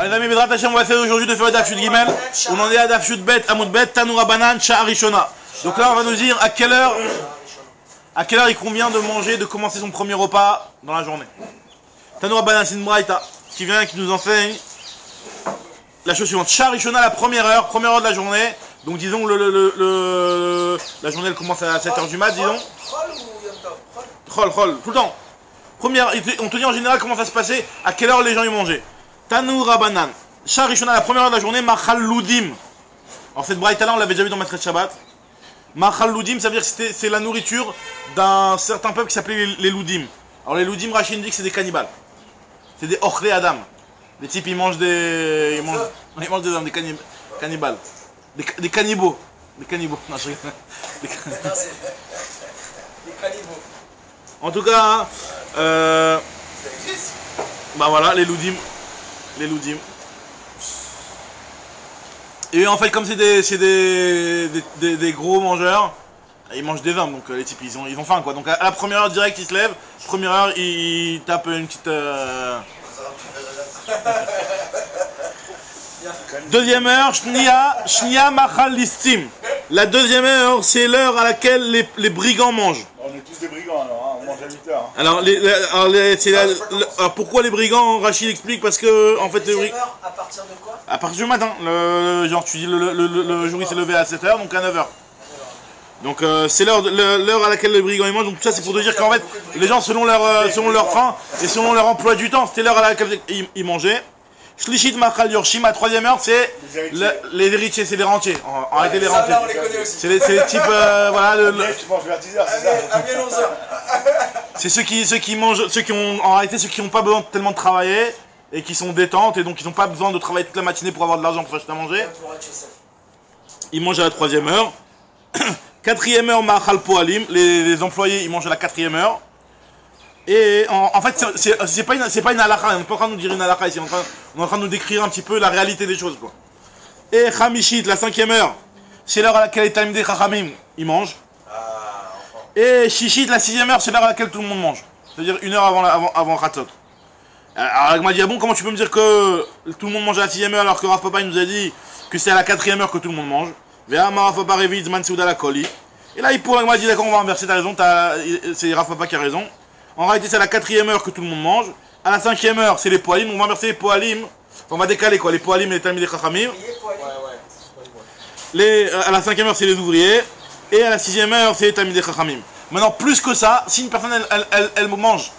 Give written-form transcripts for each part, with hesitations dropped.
Alors les amis, Bedrat Hashem, on va essayer aujourd'hui de faire le Daf Yud Gimel. On en est à Daf Yud Bet, Amud Bet, Tanoura Banan, Sha'ar Rishona. Donc là, on va nous dire à quelle heure il convient de manger, de commencer son premier repas dans la journée. Tanoura Banan, c'est une braïta qui vient et qui nous enseigne la chose suivante. Sha'ar Rishona, la première heure de la journée. Donc disons, la journée elle commence à 7h du mat, disons. Chol, tout le temps. Première, on te dit en général comment ça se passait, à quelle heure les gens y mangeaient. Tanoura Banan. Sha'ar Rishona, la première heure de la journée, Machal Loudim. Alors cette braïta là, on l'avait déjà vu dans Masechet Shabbat. Machal Loudim, ça veut dire que c'est la nourriture d'un certain peuple qui s'appelait les Loudim. Alors les Loudim, Rachid dit que c'est des cannibales. C'est des Ochlé Adam. Les types ils mangent des... Ils mangent des hommes, des cannibales. Des cannibaux. Des cannibaux. Non, je rigole. Des cannibaux. En tout cas, bah voilà, les Loudim. Les Loudim. Et en fait, comme c'est des gros mangeurs, ils mangent des hommes, donc les types ils ont faim quoi. Donc à la première heure direct ils se lèvent, première heure ils tapent une petite... Deuxième heure, Shnia Machal Listim. La deuxième heure, c'est l'heure à laquelle les brigands mangent. On est tous des brigands alors, hein, on mange à 8 heures. Hein. Alors pourquoi les brigands, Rachid explique, parce que en fait... À partir de quoi? À partir du matin, genre tu dis le jour il s'est levé à 7h, donc à 9h. Donc c'est l'heure à laquelle les brigands ils mangent, donc tout ça c'est pour te dire qu'en fait, les gens selon leur faim et selon leur emploi du temps, c'était l'heure à laquelle ils mangeaient. Shlishit Machal Yorshim, à troisième heure, c'est les héritiers, c'est les rentiers. En réalité, les rentiers. C'est les types, voilà. Tu manges vers 10h, c'est ça. C'est ceux qui mangent, en réalité, ceux qui n'ont pas besoin tellement de travailler et qui sont détentes et donc ils n'ont pas besoin de travailler toute la matinée pour avoir de l'argent pour acheter à manger. Ils mangent à la troisième heure. Quatrième heure, Machal Poalim, les employés, ils mangent à la quatrième heure. Et en fait, c'est pas une halakha, on n'est pas en train de nous dire une halakha ici, on est en train de nous décrire un petit peu la réalité des choses, quoi. Et Chamishit, la cinquième heure, c'est l'heure à laquelle les Talmidei Chachamim, ils mangent. Et Shishit, la sixième heure, c'est l'heure à laquelle tout le monde mange. C'est-à-dire une heure avant Khatzot. Alors, il m'a dit, ah bon, comment tu peux me dire que tout le monde mange à la sixième heure alors que Rav Papa il nous a dit que c'est à la quatrième heure que tout le monde mange. Rav Papa Revi, Zman Seuda la Koli. Et là, il m'a dit, d'accord, on va inverser, t'as raison, c'est Rav Papa qui a raison. En réalité, c'est à la quatrième heure que tout le monde mange. À la cinquième heure, c'est les poalim. On va inverser les poalim. On va décaler quoi, les poalim et les Talmidei Chachamim. À la cinquième heure, c'est les ouvriers. Et à la sixième heure, c'est les Talmidei Chachamim. Maintenant, plus que ça, si une personne, elle mange,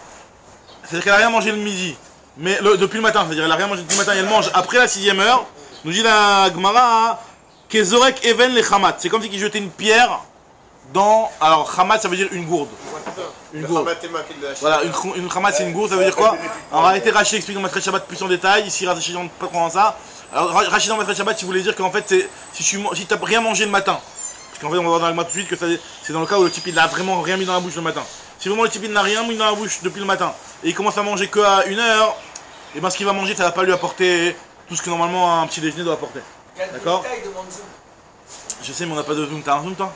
c'est-à-dire qu'elle n'a rien mangé le midi, mais depuis le matin, c'est-à-dire qu'elle n'a rien mangé depuis le matin, et elle mange après la sixième heure, nous dit la Gemara, Kezorek Even le Chamat. C'est comme si il jetait une pierre dans... Alors, Chamat, ça veut dire une gourde. Une gourde. Voilà, une khamat c'est une gourde, ça veut dire quoi? En réalité, Rachid explique dans Masechet Shabbat plus en détail, ici Rachid ne pas trop dans ça. Alors Rachid dans Masechet Shabbat, il voulait dire qu'en fait, si tu n'as rien mangé le matin, parce qu'en fait on va voir dans le mois tout de suite que c'est dans le cas où le type il n'a vraiment rien mis dans la bouche le matin. Si vraiment le type il n'a rien mis dans la bouche depuis le matin, et il commence à manger que à 1h, et ben ce qu'il va manger, ça va pas lui apporter tout ce que normalement un petit déjeuner doit apporter. D'accord? Je sais mais on n'a pas de zoom, t'as un zoom toi?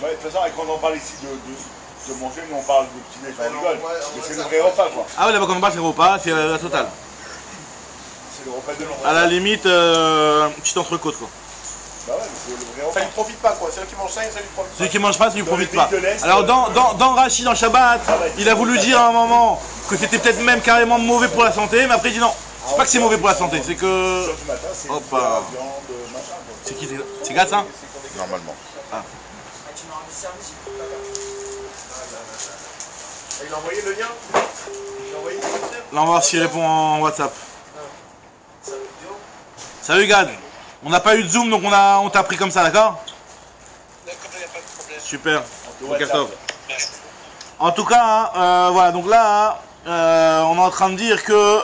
Ouais, de toute façon, quand on parle ici de manger, nous on parle de petit déjeuner, on rigole. Mais c'est le vrai repas quoi. Ah ouais, là-bas quand on parle c'est le repas, c'est la totale. C'est le repas de l'ombre. À la limite, petite entrecôte quoi. Bah ouais, mais c'est le vrai repas. Ça lui profite pas quoi, celui qui mange ça, ça lui profite pas. Celui qui mange pas, ça lui profite pas. Alors dans Rachid, dans Shabbat, il a voulu dire à un moment que c'était peut-être même carrément mauvais pour la santé, mais après il dit non, c'est pas que c'est mauvais pour la santé, c'est que... Hop, c'est qui? C'est Gad ça? Normalement. Ah. Il a envoyé le lien. Là on va voir s'il répond en WhatsApp. Salut Gad. On n'a pas eu de zoom donc on t'a pris comme ça, d'accord? D'accord, il n'y a pas de problème. Super. En tout cas, voilà, donc là, on est en train de dire que...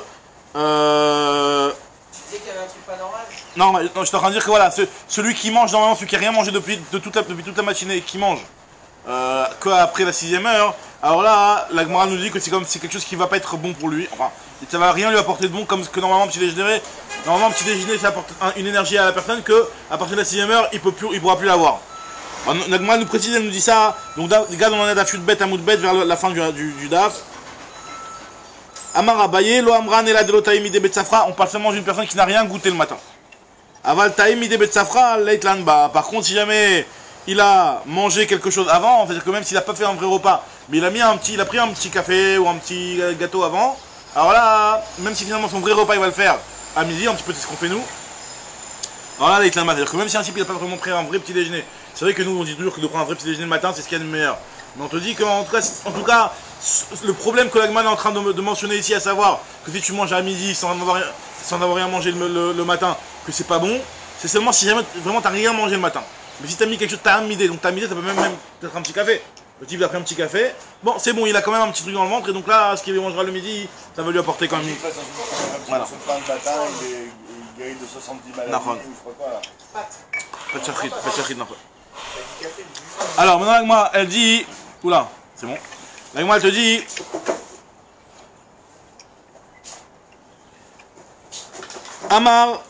Tu disais qu'il y avait un truc pas normal? Non, je suis en train de dire que voilà, celui qui mange normalement, celui qui n'a rien mangé depuis toute la matinée et qui mange qu'après la sixième heure, alors là, la Gemara nous dit que c'est quelque chose qui va pas être bon pour lui. Enfin, ça va rien lui apporter de bon comme que normalement petit déjeuner. Normalement petit déjeuner ça apporte une énergie à la personne que à partir de la sixième heure il pourra plus l'avoir. La Gemara nous précise, elle nous dit ça. Donc regarde, on en est à Daf Yud Bet, Amud Bet vers la fin du Daf. Amar Abaye, lo amran et la de l'otaïm ide betsafra, on parle seulement d'une personne qui n'a rien goûté le matin. Aval taïm ide betsafra, leitlan ba. Par contre, si jamais il a mangé quelque chose avant, c'est-à-dire que même s'il n'a pas fait un vrai repas, mais il a pris un petit café ou un petit gâteau avant, alors là, même si finalement son vrai repas il va le faire à midi, un petit peu c'est ce qu'on fait nous, alors là, leitlan ba, c'est-à-dire que même si un type il n'a pas vraiment pris un vrai petit déjeuner, c'est vrai que nous on dit toujours que de prendre un vrai petit déjeuner le matin c'est ce qu'il y a de meilleur. Mais on te dit qu'en tout cas, le problème que l'Agman est en train de mentionner ici, à savoir que si tu manges à midi sans avoir rien mangé le matin, que c'est pas bon, c'est seulement si jamais vraiment t'as rien mangé le matin. Mais si t'as mis quelque chose, t'as un midi, donc t'as midi, ça peut même peut-être un petit café. Le type il a pris un petit café, bon c'est bon, il a quand même un petit truc dans le ventre, et donc là, ce qu'il mangera le midi, ça va lui apporter quand même. Voilà. Son pain de matin, il guérit de 70 maladies, ou je sais pas quoi là. Pas de chachrit, non. Alors maintenant l'Agma, elle dit... Oula, c'est bon. L'Agma, elle te dit... Amar,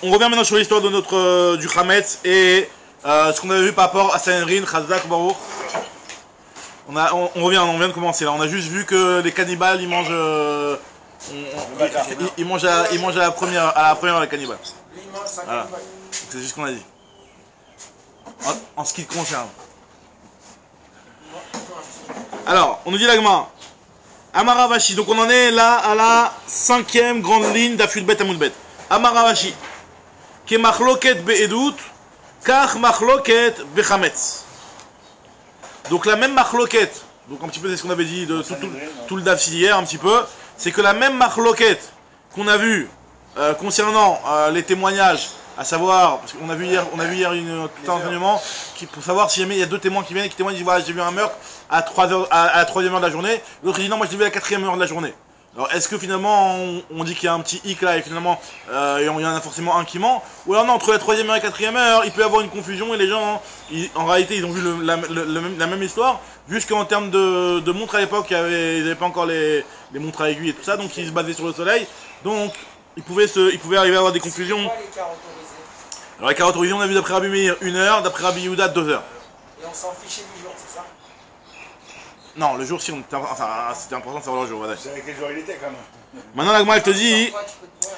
on revient maintenant sur l'histoire de notre du Hametz et ce qu'on avait vu par rapport à Sanhedrin, Chazak, Baruch. On vient de commencer là. On a juste vu que les cannibales, ils mangent... ils mangent à la première les cannibales. Voilà. C'est juste ce qu'on a dit. En ce qui te concerne. Alors, on nous dit l'Agma. Amaravashi, donc on en est là à la 5e grande ligne d'Afudbet Amoudbet. Amaravashi. Ke machloket be'edut, kach machloket bechametz. Donc la même machloket, donc un petit peu c'est ce qu'on avait dit de tout le daf hier un petit peu, c'est que la même machloket qu'on a vu concernant les témoignages, à savoir, parce qu'on a vu hier tout un enseignement pour savoir si jamais il y a deux témoins qui viennent et qui témoignent, ils disent voilà j'ai vu un meurtre à 3h, à la 3e heure de la journée, l'autre dit non moi je l'ai vu à la 4e heure de la journée. Alors est-ce que finalement on dit qu'il y a un petit hic là et finalement il y en a forcément un qui ment, ou alors non, entre la 3e heure et la 4e heure il peut y avoir une confusion et les gens en réalité ils ont vu la même histoire, juste qu'en termes de montres à l'époque ils n'avaient pas encore les montres à aiguille et tout ça, donc ils se basaient sur le soleil, donc ils pouvaient arriver à avoir des confusions. Alors les carottes autorisées, on a vu d'après Rabbi Meir 1 heure, d'après Rabbi Yehuda 2 heures. Et on s'en fichait du jour, c'est ça? Non, le jour si c'était important de savoir le jour. Voilà. Tu savais quel jour il était quand même. Maintenant l'Agma elle te dit,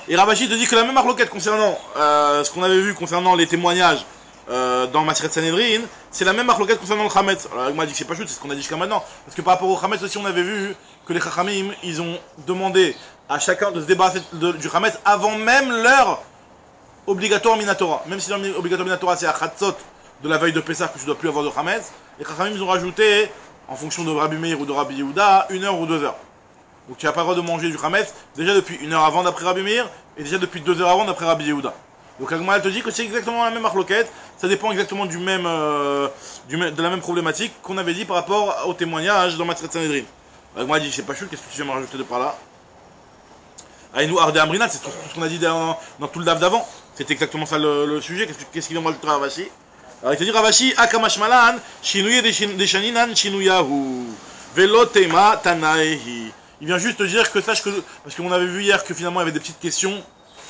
et Ravashi te dit que la même marloquette concernant ce qu'on avait vu concernant les témoignages dans Maseret Sanhedrin, c'est la même marloquette concernant le Hametz. Alors l'Agma dit que c'est pas juste, c'est ce qu'on a dit jusqu'à maintenant. Parce que par rapport au Hametz aussi on avait vu que les Chachamim, ils ont demandé à chacun de se débarrasser du Hametz avant même l'heure obligatoire Minatora. Même si l'heure obligatoire Minatora c'est à Chatzot de la veille de Pessah que tu dois plus avoir de Hametz, les Chachamim ils ont rajouté, en fonction de Rabbi Meir ou de Rabbi Yehuda, 1 heure ou 2 heures. Donc tu n'as pas le droit de manger du Hametz déjà depuis 1 heure avant d'après Rabbi Meir et déjà depuis 2 heures avant d'après Rabbi Yehuda. Donc Agma elle te dit que c'est exactement la même marloquette, ça dépend exactement de la même problématique qu'on avait dit par rapport au témoignage dans Maseret Sanhedrin. Agma dit c'est pas chou, qu'est-ce que tu viens me rajouter de par là? Aïnou Arde Amrinat, c'est tout ce qu'on a dit dans tout le daf d'avant. C'était exactement ça le sujet. Qu'est-ce qu'il vient me rajouter à Ravashi? Alors il te dit Ravashi, Akamash Malan, Shinouye de Shaninan, Shinouyahu, Velo Tema Tanaehi. Il vient juste te dire que sache que, parce qu'on avait vu hier que finalement il y avait des petites questions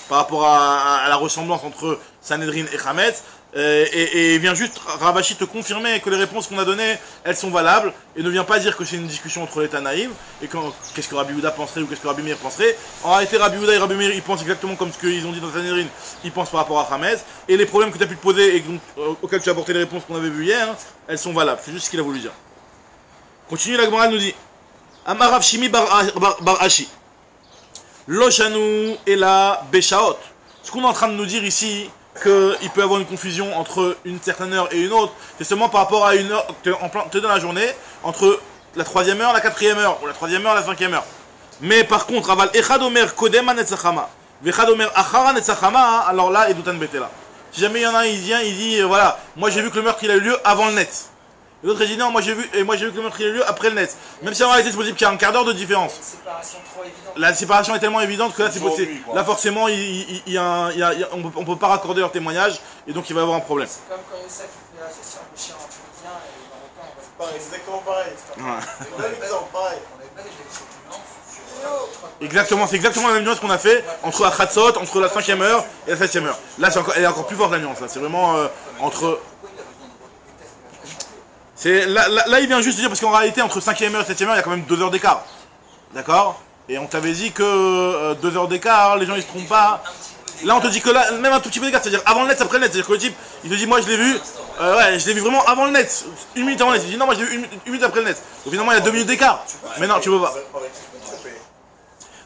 par rapport à la ressemblance entre Sanhedrin et Hametz, et il vient juste Ravashi te confirmer que les réponses qu'on a données, elles sont valables, et ne vient pas dire que c'est une discussion entre les Tanaïm, et qu'est-ce que Rabbi Yehuda penserait ou qu'est-ce que Rabbi Meir penserait. En réalité, Rabbi Yehuda et Rabbi Meir, ils pensent exactement comme ce qu'ils ont dit dans Sanhedrin, ils pensent par rapport à Hametz, et les problèmes que tu as pu te poser et auxquels tu as apporté les réponses qu'on avait vues hier, elles sont valables. C'est juste ce qu'il a voulu dire. Continue, la Gemara nous dit Amarav Shimi bar Ashi. Loshanu et la Beshaot. Ce qu'on est en train de nous dire ici, qu'il peut y avoir une confusion entre une certaine heure et une autre, c'est seulement par rapport à une heure, dans la journée, entre la 3e heure, la 4e heure, ou la 3e heure, la 5e heure. Mais par contre, Aval Echadomer Kodema Netzachama, Vechadomer Achara Netzachama, alors là, Edoutan Betela. Si jamais il y en a un, il vient, il dit, voilà, moi j'ai vu que le meurtre il a eu lieu avant le net. Et l'autre il dit non, moi j'ai vu que le meurtre il a eu lieu après le net. Même si en réalité c'est possible qu'il y a un quart d'heure de différence. La séparation est tellement évidente que là c'est possible. Là forcément on peut pas raccorder leur témoignage et donc il va y avoir un problème. C'est comme quand Youssef fait la gestion de chien en tunisien et marocain on va Pareil, c'est exactement pareil. Ouais. Même exemple, pareil. Exactement, c'est exactement la même nuance qu'on a fait entre la Khatsot, entre la 5e heure et la 7e heure. Là elle est encore plus forte la nuance, là. C'est vraiment entre... Là, il vient juste de dire, parce qu'en réalité, entre 5e heure et 7e heure, il y a quand même 2 heures d'écart. D'accord? Et on t'avait dit que 2 heures d'écart, les gens ils se trompent pas. Là, on te dit que là, même un tout petit peu d'écart, c'est-à-dire avant le net, après le net. C'est-à-dire que le type, il te dit, moi je l'ai vu, ouais, je l'ai vu vraiment avant le net, 1 minute avant le net. Il dit, non, moi je l'ai vu 1 minute après le net. Donc finalement, il y a 2 minutes d'écart. Mais non, tu peux pas.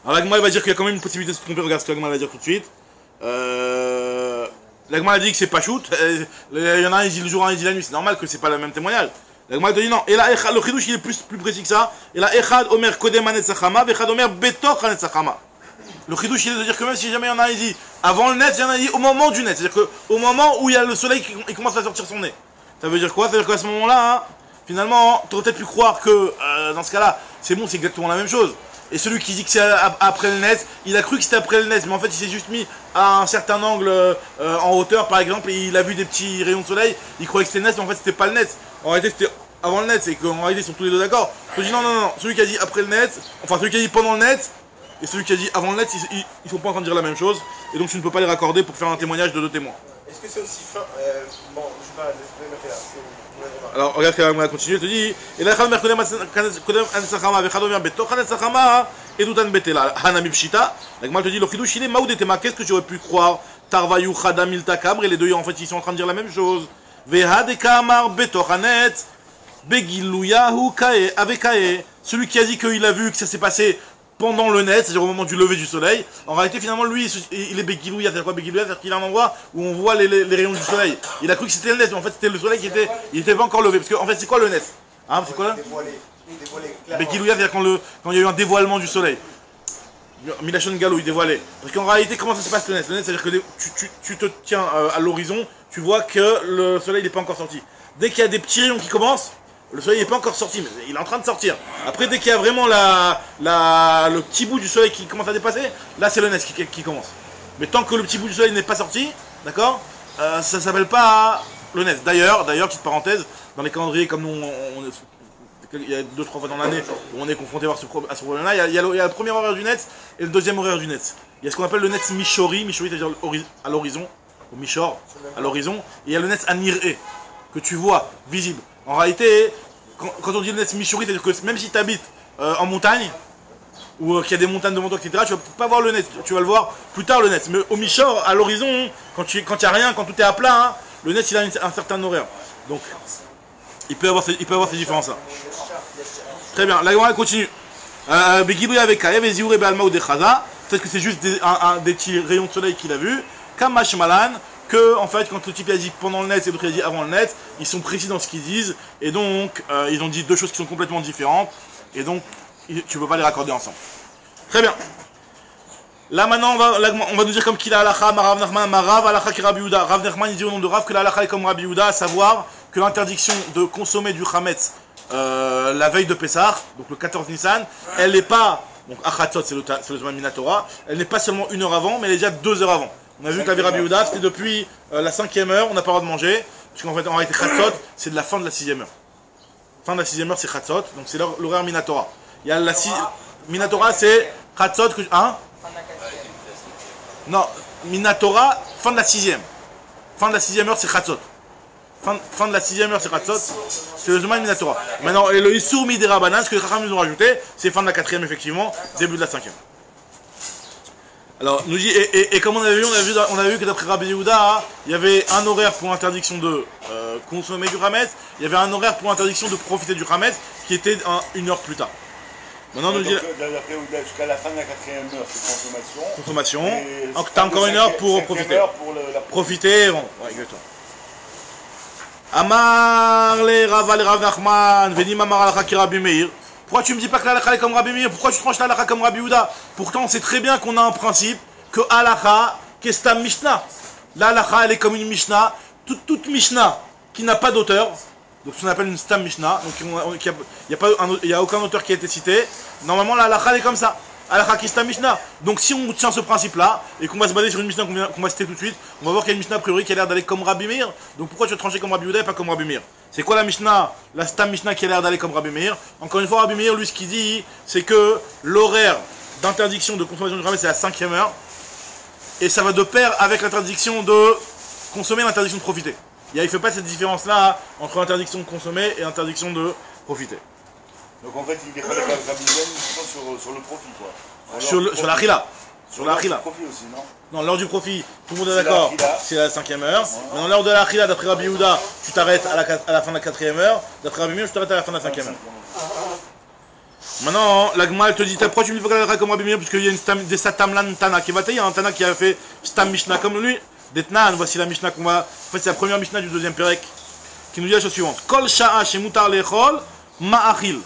Alors l'agma, il va dire qu'il y a quand même une possibilité de se tromper. Regarde ce que l'agma va dire tout de suite. L'agma a dit que c'est pas shoot. Il y en a un, il dit le jour, un, il dit la nuit. C'est normal que c'est pas le même témoignage. L'agma te dit non. Et là, le chidouche, il est plus précis que ça. Et là, echad omer kodem anet sachama, vechad omer betoch anet sachama. Le chidouche, il est de dire que même si jamais il y en a un, il dit avant le net, il y en a un, il dit au moment du net. C'est-à-dire qu'au moment où il y a le soleil qui commence à sortir son nez. Ça veut dire quoi? Ça veut dire qu'à ce moment-là, hein, finalement, tu aurais peut-être pu croire que dans ce cas-là, c'est bon, c'est exactement la même chose. Et celui qui dit que c'est après le net, il a cru que c'était après le net, mais en fait il s'est juste mis à un certain angle en hauteur par exemple, et il a vu des petits rayons de soleil, il croyait que c'était le net, mais en fait c'était pas le net. En réalité c'était avant le net, c'est qu'en réalité ils sont tous les deux d'accord. Je dis non, non, non, celui qui a dit après le net, enfin celui qui a dit pendant le net, et celui qui a dit avant le net, ils sont pas en train de dire la même chose, et donc tu ne peux pas les raccorder pour faire un témoignage de 2 témoins. Est-ce que c'est aussi fin bon, je sais pas, laisse-le là. Alors regarde qu'on va continuer, il te dit et là Khal Merkodem Ansachama ve Khadomer Betoch Ansachama Edutan Betela Hanami Pshita. La Gemara te dit le chidouch il est Maoud et Tema, qu'est-ce que tu aurais pu croire? Tarvayu Khadam Ilta Kabre, et les deux en fait ils sont en train de dire la même chose. Vehad Kamar Betoch Anet Begiluyahu Kae Avekae, celui qui a dit qu'il a vu que ça s'est passé pendant le net, c'est-à-dire au moment du lever du soleil. En réalité, finalement, lui, il est Begilouya. C'est-à-dire quoi Begilouya? C'est-à-dire qu'il a un endroit où on voit les rayons du soleil. Il a cru que c'était le net, mais en fait, c'était le soleil qui était, il était pas encore levé. Parce qu'en fait, c'est quoi le net? Hein, c'est quoi là? Begilouya, c'est-à-dire quand il y a eu un dévoilement du soleil. Milachon Galou, il dévoilait. Parce qu'en réalité, comment ça se passe le net? Le net, c'est-à-dire que tu te tiens à l'horizon, tu vois que le soleil n'est pas encore sorti. Dès qu'il y a des petits rayons qui commencent, le soleil n'est pas encore sorti, mais il est en train de sortir. Après, dès qu'il y a vraiment le petit bout du soleil qui commence à dépasser, là c'est le net qui commence. Mais tant que le petit bout du soleil n'est pas sorti, d'accord, ça s'appelle pas le net. D'ailleurs, petite parenthèse, dans les calendriers comme nous, il y a 2-3 fois dans l'année où on est confronté à ce problème-là, il y a le premier horaire du net et le deuxième horaire du net. Il y a ce qu'on appelle le net Mishori, c'est-à-dire à l'horizon, au Mishor, à l'horizon, et il y a le net Anire, que tu vois, visible. En réalité, quand on dit le net Mishori, c'est-à-dire que même si tu habites en montagne, ou qu'il y a des montagnes devant toi, etc., tu vas pas voir le net, tu vas le voir plus tard le net. Mais au Mishor, à l'horizon, quand il n'y a rien, quand tout est à plat, hein, le net il a un certain horaire. Donc, il peut avoir ces différences-là. Très bien, la Gemara continue. Begibri avec Kaev et Zioure Be'alma ou Dechaza, peut-être que c'est juste des petits rayons de soleil qu'il a vus. Kamash Malan, que en fait quand le type a dit pendant le net et l'autre a dit avant le net, ils sont précis dans ce qu'ils disent et donc ils ont dit 2 choses qui sont complètement différentes et donc tu peux pas les raccorder ensemble. Très bien. Là maintenant on va nous dire comme qu'il a halakha Rav Nachman Marav halakha ki Rabbi Yehuda. Rav Nachman il dit au nom de Rav que la halakha est comme Rabbi Yehuda, à savoir que l'interdiction de consommer du chametz la veille de Pessah, donc le 14 Nissan, elle n'est pas, donc Achatzot c'est le Zman Minatora, elle n'est pas seulement 1 heure avant mais elle est déjà 2 heures avant. On a vu que la Rabbi Yehuda, c'était depuis la 5e heure, on n'a pas le droit de manger, parce qu'en fait, en réalité, Chatzot, c'est de la fin de la 6e heure. Fin de la 6e heure, c'est Chatzot, donc c'est l'horaire Minatora. Il y a la Minatora, c'est Chatzot, hein? Non, Minatora, fin de la 6e. Fin de la 6e heure, c'est Chatzot. Fin de la 6e heure, c'est Chatzot, c'est le Zman Minatora. Maintenant, le Issour Midera Banan, ce que les Chacham nous ont rajouté, c'est fin de la 4e, effectivement, début de la 5e. Alors, nous dit, et comme on a vu que d'après Rabbi Yehuda, il y avait un horaire pour l'interdiction de consommer du Hametz, il y avait un horaire pour l'interdiction de profiter du Hametz, qui était 1 heure plus tard. Maintenant, nous dit. D'après Yehuda, jusqu'à la fin de la 4e heure, c'est consommation. Donc, tu as encore 1 heure pour profiter. Profiter, bon, ouais, exactement. Amar le Rav Nachman, Venim Amar al Chaki Rabbi Meir. Pourquoi tu me dis pas que la halakha est comme Rabbi Meir? Pourquoi tu tranches la halakha comme Rabbi Yehuda? Pourtant, on sait très bien qu'on a un principe que halakha, qu'estam Mishnah. La halakha, elle est comme une Mishnah. Toute Mishnah qui n'a pas d'auteur, donc ce qu'on appelle une stam Mishnah, donc il n'y a aucun auteur qui a été cité. Normalement, la halakha, elle est comme ça. Halakha qu'estam Mishnah. Donc si on tient ce principe-là, et qu'on va se baser sur une Mishnah qu'on va citer tout de suite, on va voir qu'il y a une Mishnah a priori qui a l'air d'aller comme Rabbi Meir. Donc pourquoi tu vas trancher comme Rabbi Yehuda et pas comme Rabbi Meir? C'est quoi la Mishnah, la Stam Mishnah qui a l'air d'aller comme Rabbi Meir? Encore une fois, Rabbi Meir, lui, ce qu'il dit, c'est que l'horaire d'interdiction de consommation du Hametz, c'est la 5e heure. Et ça va de pair avec l'interdiction de consommer et l'interdiction de profiter. Il ne fait pas cette différence-là entre l'interdiction de consommer et l'interdiction de profiter. Donc en fait, il défendait Rabbi Ben sur le profit, quoi. Sur l'achila. Sur l'achila. Profit aussi, non? Non, l'heure du profit, tout le monde est d'accord, c'est la 5e heure. Mais dans l'heure de l'achila, d'après Rabbi Yehuda, tu t'arrêtes à la fin de la 4e heure. D'après Rabbi Meir, tu t'arrêtes à la fin de la 5e heure. Maintenant, la Gemara, elle te dit, pourquoi tu me dis pas comme Rabbi Meir? Parce qu'il y a des Satamlan Tana qui va tailler, un Tana qui a fait Stam Mishnah comme lui. D'Etnan, voici la Mishnah qu'on va. En fait, c'est la première Mishnah du deuxième Perek qui nous dit la chose suivante. Kol Sha'a chez Mutar Lechol Ma'achil.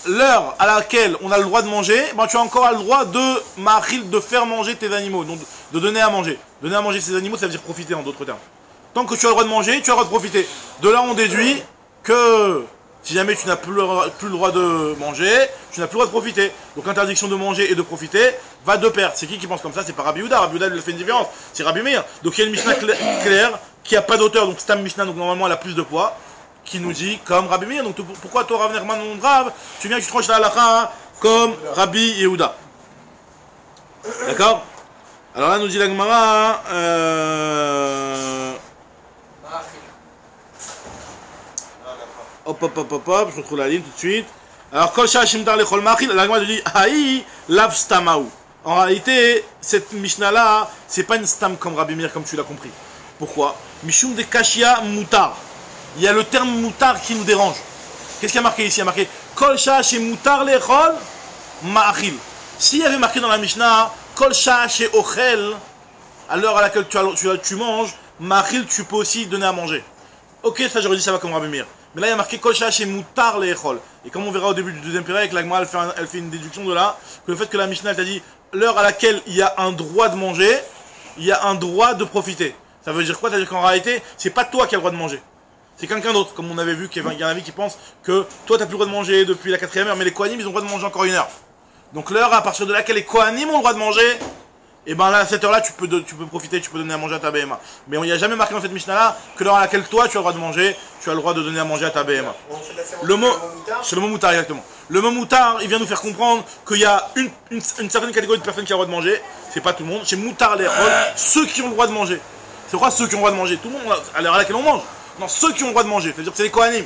L'heure à laquelle on a le droit de manger, ben tu as encore le droit de ma'achil, de faire manger tes animaux, donc de donner à manger. Donner à manger ces animaux, ça veut dire profiter en d'autres termes. Tant que tu as le droit de manger, tu as le droit de profiter. De là, on déduit que si jamais tu n'as plus le droit de manger, tu n'as plus le droit de profiter. Donc l'interdiction de manger et de profiter va de pair. C'est qui pense comme ça? C'est pas Rabbi Yehuda. Rabbi Yehuda il fait une différence. C'est Rabbi Meir. Donc il y a une Mishnah claire qui n'a pas d'auteur, donc c'est un Mishnah, donc normalement elle a plus de poids, qui nous dit comme Rabbi Meir. Donc pourquoi toi, Rav Nerman non grave, tu viens et tu tranches la halakha comme Rabbi Yehuda? D'accord? Alors là nous dit la Gemara. Hop, je retrouve la ligne tout de suite. Alors, Kol Shashim Dar Lechol Machil, la Gemara dit Aïe, Lav Stamaou. En réalité, cette Mishnah-là, c'est pas une stam comme Rabbi Meir, comme tu l'as compris. Pourquoi? Mishum de Kashia Moutar. Il y a le terme Moutar qui nous dérange. Qu'est-ce qu'il y a marqué ici? Il y a marqué Kol Shashim Moutar Lechol Machil. S'il y avait marqué dans la Mishnah Kol Shashim Ochel, à l'heure à laquelle tu manges, Machil, tu peux aussi donner à manger. Ok, ça j'aurais dit ça va comme Rabbi Meir. Mais là il y a marqué Kol Shah chez Moutar Lechol. Et comme on verra au début du deuxième péril, la Gemara elle fait une déduction de là, que le fait que la Mishnah t'a dit l'heure à laquelle il y a un droit de manger, il y a un droit de profiter. Ça veut dire quoi? C'est-à-dire qu'en réalité, c'est pas toi qui as le droit de manger. C'est quelqu'un d'autre, comme on avait vu qu'il y a un avis qui pense que toi tu n'as plus le droit de manger depuis la 4e heure, mais les Kohanim ils ont le droit de manger encore 1 heure. Donc l'heure à partir de laquelle les Kohanim ont le droit de manger, et ben là, à cette heure-là, tu peux profiter, tu peux donner à manger à ta BMA. Mais il n'y a jamais marqué dans cette Mishnah-là que l'heure à laquelle toi, tu as le droit de manger, tu as le droit de donner à manger à ta BMA. Le mot, c'est le mot moutar, exactement. Le mot moutar, il vient nous faire comprendre qu'il y a une certaine catégorie de personnes qui ont le droit de manger. C'est pas tout le monde. C'est moutar les rôles, ceux qui ont le droit de manger. C'est quoi ceux qui ont le droit de manger? Tout le monde, à l'heure à laquelle on mange. Non, ceux qui ont le droit de manger. C'est-à-dire que c'est les Kohanim.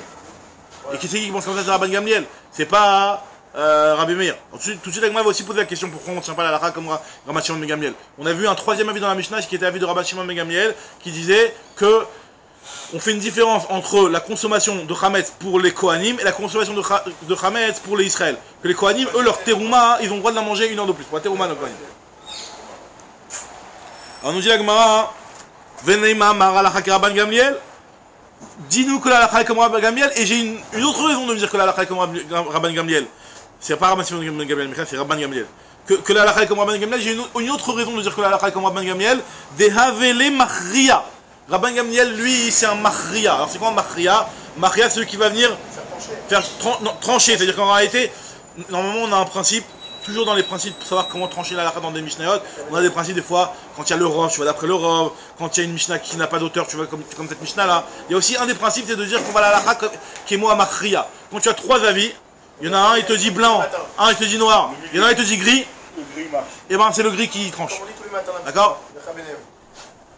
Et qui c'est qui pense comme ça? C'est Rabban Gamliel. C'est pas Rabbi Meir. Tout de suite, avec moi, va aussi poser la question pourquoi on ne tient pas la halakha comme Rabban Shimon ben Gamliel. On a vu un troisième avis dans la Mishnah, qui était l'avis de Rabban Shimon ben Gamliel, qui disait que on fait une différence entre la consommation de Chametz pour les Kohanim et la consommation de Chametz pour les Israël. Que les Kohanim, eux, leur terouma, ils ont le droit de la manger 1 heure de plus. Pour la terouma, nos Kohanim. Alors, nous dit la Gemara, Veneima Mara halakha Rabban Gamliel. Dis-nous que la halakha est comme Rabban Gamliel, et j'ai une autre raison de me dire que la halakha est comme Rabban Gamliel. C'est pas Rabban Shimon ben Gamliel, mais c'est Rabban Gamliel. Que la halakha est comme Rabban Gamliel, j'ai une autre raison de dire que la halakha est comme Rabban Gamliel. De Havele Machria. Rabban Gamliel, lui, c'est un Machria. Alors c'est quoi un Machria? Machria, c'est celui qui va venir faire trancher. C'est-à-dire qu'en réalité, normalement, on a un principe, toujours dans les principes pour savoir comment trancher la halakha dans des Mishnayot, on a des principes des fois, quand il y a le Rov, tu vas d'après le Rov, quand il y a une Mishnah qui n'a pas d'auteur, tu vas comme cette Mishnah-là. Il y a aussi un des principes, c'est de dire qu'on va la halakha qui est moi à Machria. Quand tu as 3 avis, il y en a un, il te dit blanc, un, il te dit noir, il y en a un, il te dit gris, et ben c'est le gris qui tranche. D'accord?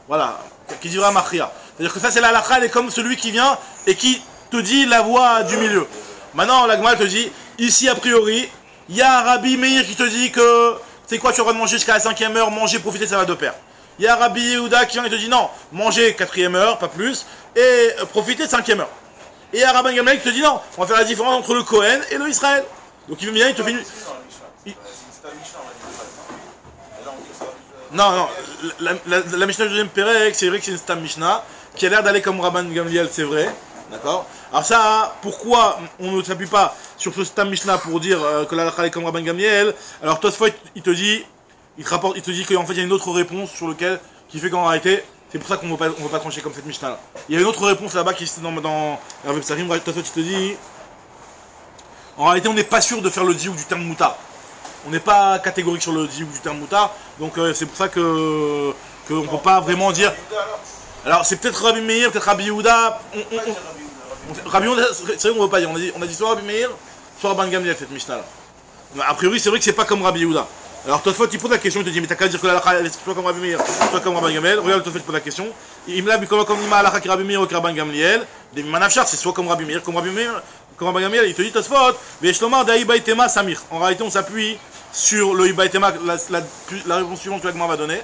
Voilà, qui dira Machria. C'est-à-dire que ça, c'est la halakha, elle est comme celui qui vient et qui te dit la voie du milieu. Maintenant, la Gemara te dit, ici, a priori, il y a Rabbi Meir qui te dit que, c'est quoi, tu auras de manger jusqu'à la 5e heure, manger, profiter, ça va de pair. Il y a Rabbi Yehuda qui vient et te dit, non, manger 4e heure, pas plus, et profiter 5e heure. Et il y a Rabban Gamliel qui te dit, non, on va faire la différence entre le Kohen et le Israël. Donc il vient, il te fait une... Non, la Mishnah du deuxième Pérec, c'est vrai que c'est une Stam Mishnah, qui a l'air d'aller comme Rabban Gamliel, c'est vrai, d'accord? Alors ça, pourquoi on ne s'appuie pas sur ce Stam Mishnah pour dire que la halakha est comme Rabban Gamliel? Alors Tosfot, il te dit qu'en fait il y a une autre réponse sur lequel, qui fait qu'en réalité, c'est pour ça qu'on ne va pas trancher comme cette Mishnah là. Il y a une autre réponse là-bas qui est dans Rav Psarim, Tosfot il te dit, en réalité on n'est pas sûr de faire le diouk du terme moutar. On n'est pas catégorique sur le diouk du terme moutar, donc c'est pour ça qu'on ne peut pas vraiment dire... Alors c'est peut-être Rabbi Meir, peut-être Rabbi Yehuda, Rabbi Yehuda, c'est vrai qu'on ne veut pas dire, on a dit soit Rabbi Meir, soit Rabban Gamliel cette Mishnah là. A priori c'est vrai que c'est pas comme Rabbi Yehuda. Alors Tosfot il pose la question, il te dit mais t'as qu'à dire que la halakha est soit comme Rabbi Meir, soit comme Rabban Gamliel. Regarde Tosfot pose la question, il me l'a vu comme Ima halakha qui Rabbi Meir ou Rabban Gamliel, des manafshar c'est soit comme Rabbi Meir, comme comme Rabban Gamliel, il te dit Tosfot, Veshlomar d'Aïba Itema Samir. En réalité, on s'appuie sur le Iba Itema, la réponse suivante que l'Agma va donner.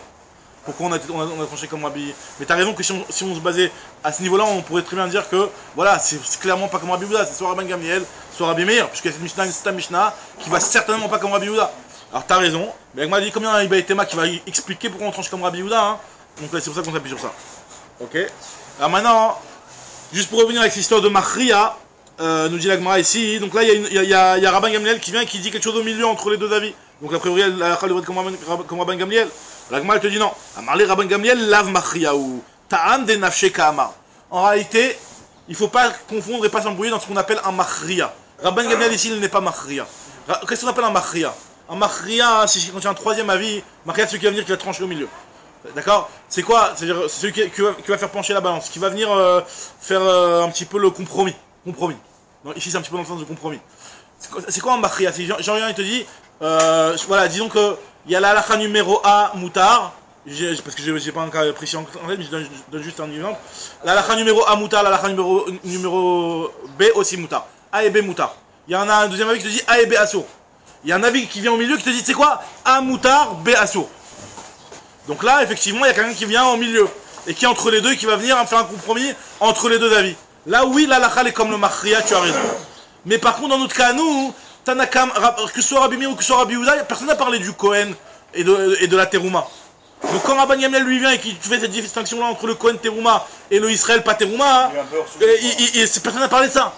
Pourquoi on a tranché comme Rabbi. Mais t'as raison que si on se basait à ce niveau-là, on pourrait très bien dire que voilà, c'est clairement pas comme Rabbi Yehuda, c'est soit Rabban Gamliel, soit Rabbi Meir, puisque cette Mishnah, c'est ta Mishnah qui va certainement pas comme Rabbi Yehuda. Alors t'as raison, mais Agma dit combien il y a un Iba Itema qui va expliquer pourquoi on tranche comme Rabbi Yehuda, hein. Donc là c'est pour ça qu'on s'appuie sur ça. Ok. Alors maintenant, juste pour revenir avec cette histoire de Machria, nous dit l'Agma ici, donc là il y a Rabban Gamliel qui vient et qui dit quelque chose au milieu entre les deux avis. Donc la priori, la Chal devrait être comme Rabban Gamliel. L'Agma te dit non. Amarli Rabban Gamliel lave Machriaou. Ta'an de nafshe ka'amar. En réalité, il ne faut pas confondre et pas s'embrouiller dans ce qu'on appelle un Machria. Rabban Gamliel ici, il n'est pas Machria. Qu'est-ce qu'on appelle un Machria? Un Machria, si je contient un troisième avis, Machria c'est celui qui va venir qui va trancher au milieu. D'accord? C'est quoi? C'est-à-dire celui qui va faire pencher la balance, qui va venir faire un petit peu le compromis. Donc, ici c'est un petit peu dans le sens de compromis. C'est quoi un Machria? Si Jean-Rien il te dit, voilà, disons que il y a la halakha numéro A moutar, parce que j'ai pas un cas précis en tête, mais je donne juste un exemple. La halakha numéro A moutar, la halakha numéro B aussi moutar. A et B moutar. Il y en a un deuxième avis qui te dit A et B assour. Il y a un avis qui vient au milieu qui te dit, c'est quoi? A moutar, B assour. Donc là, effectivement, il y a quelqu'un qui vient au milieu et qui entre les deux, qui va venir faire un compromis entre les deux avis. Là, oui, la halakha est comme le Machria, tu as raison. Mais par contre, dans notre cas, nous, Tanakam, que ce soit Rabbi Meir ou que ce soit Rabbi Yehuda, personne n'a parlé du Kohen et de la Teruma. Donc quand Rabban Gamliel lui vient et qu'il fait cette distinction-là entre le Kohen Teruma et le Israël pas Teruma, personne n'a parlé de ça.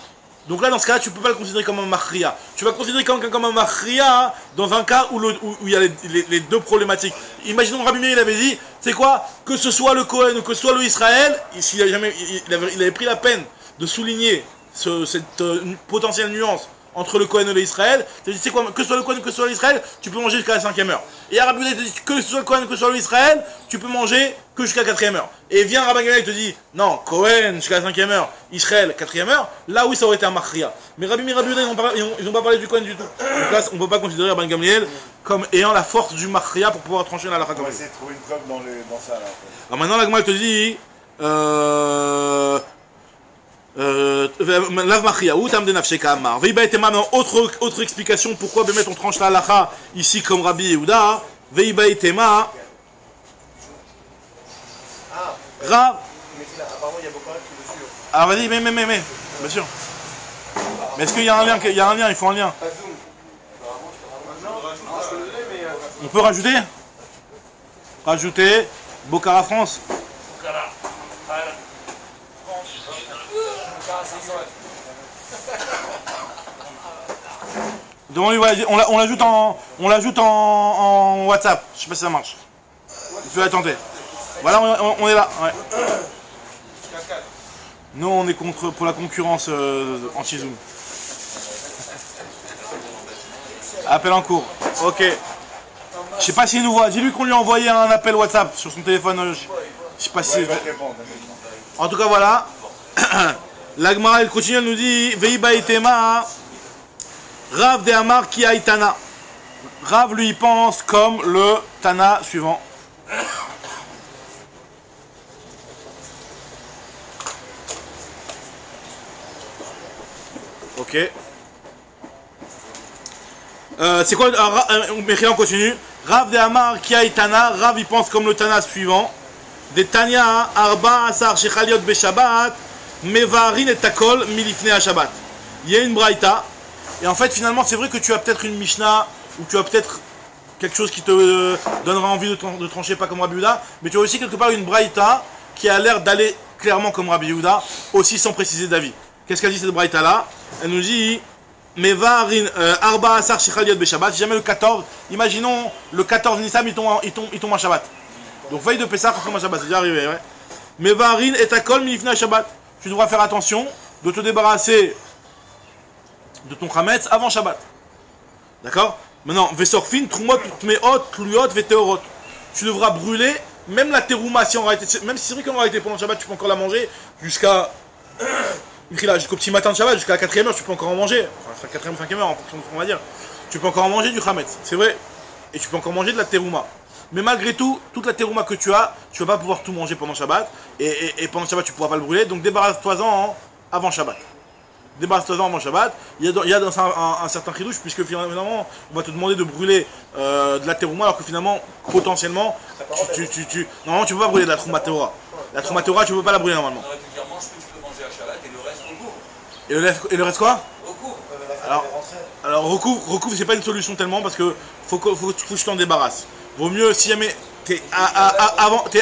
Donc là, dans ce cas-là, tu ne peux pas le considérer comme un Machria. Tu vas le considérer comme un Machria dans un cas où il y a les deux problématiques. Imaginons Rabbi Meir, il avait dit, c'est quoi? Que ce soit le Kohen ou que ce soit le Israël, il avait pris la peine de souligner cette potentielle nuance entre le Kohen et l'Israël, tu sais quoi, que ce soit le Kohen ou que ce soit l'Israël, tu peux manger jusqu'à la 5e heure. Et Rabbi Yehuda te dit que ce soit le Kohen ou que ce soit l'Israël, tu peux manger que jusqu'à la 4e heure. Et vient Rabban Gamliel et te dit, non, Kohen jusqu'à la 5e heure, Israël 4e heure, là oui ça aurait été un Machria. Mais Rabbi Meir et Rabbi Yehuda, ils n'ont pas parlé du Kohen du tout. Donc là, on ne peut pas considérer Rabban Gamliel comme ayant la force du Machria pour pouvoir trancher la halakha. On va essayer de trouver une preuve dans ça là. Alors maintenant la Gemara te dit, Lav Machria ou Tam de Nafshe Ka'amar. Veiba Itema, autre explication pourquoi Bémet on tranche la halakha ici comme Rabbi Yehuda. Veiba Itema. Rav. Apparemment, il y a beaucoup qui le suivent. Ah, vas-y, mais, bien sûr. Mais est-ce qu'il y a un lien? Il y a un lien, il faut un lien. On peut rajouter? Rajouter Bocara France. On l'ajoute en WhatsApp. Je sais pas si ça marche. Je vais la tenter. Voilà, on est là. Ouais. Nous, on est pour la concurrence anti-Zoom. Appel en cours. Ok. Je sais pas s'il nous voit. Dis-lui qu'on lui a envoyé un appel WhatsApp sur son téléphone. Je sais pas si c'est vrai. En tout cas, voilà. L'Agmara, elle continue, elle nous dit Veiba Itema, Rav de Amar ki Aitana. Rav lui pense comme le Tana suivant. Ok. C'est quoi? On continue. Rav de Amar ki Aitana. Rav il pense comme le Tana suivant. De Tanya Arba Asar Shechaliot Beshabbat. Mevarin et Takol milifne à Shabbat. Il y a une braïta, et en fait finalement c'est vrai que tu as peut-être une Mishnah, ou tu as peut-être quelque chose qui te donnera envie de trancher pas comme Rabbi Yehuda, mais tu as aussi quelque part une braïta qui a l'air d'aller clairement comme Rabbi Yehuda, aussi sans préciser d'avis. Qu'est-ce qu'elle dit cette braïta là? Elle nous dit Mevarin Arba Asar Shechaliot Beshabbat. Si jamais le 14, imaginons le 14 Nissan il tombe à Shabbat. Donc veille de Pessah il tombe à Shabbat, c'est déjà arrivé, ouais. Mevarin et Takol milifne à Shabbat. Tu devras faire attention de te débarrasser de ton chametz avant Shabbat. D'accord? Maintenant, Vesorfin, Trumot, Tmeot, Tluot, Veteorot. Tu devras brûler, même la terouma, même si c'est vrai qu'en réalité pendant Shabbat, tu peux encore la manger jusqu'au petit matin de Shabbat, jusqu'à la 4e heure, tu peux encore en manger. Enfin, 4e ou 5e heure, en fonction de ce qu'on va dire. Tu peux encore en manger du chametz, c'est vrai. Et tu peux encore manger de la terouma. Mais malgré tout, toute la terouma que tu vas pas pouvoir tout manger pendant Shabbat. Et pendant Shabbat, tu ne pourras pas le brûler. Donc débarrasse-toi-en avant Shabbat. débarrasse-toi-en avant Shabbat. Il y a dans ça un certain chidouche, puisque finalement, on va te demander de brûler de la terouma, alors que finalement, potentiellement, normalement, tu peux pas brûler de la trouma teora. La trouma teora, tu peux pas la brûler normalement. On aurait pu dire mange ce que tu peux manger à Shabbat et le reste recouvre. Et le reste quoi? Recouvre. Alors recouvre, c'est pas une solution tellement, parce que faut que tu t'en débarrasses. Vaut mieux, si jamais t'es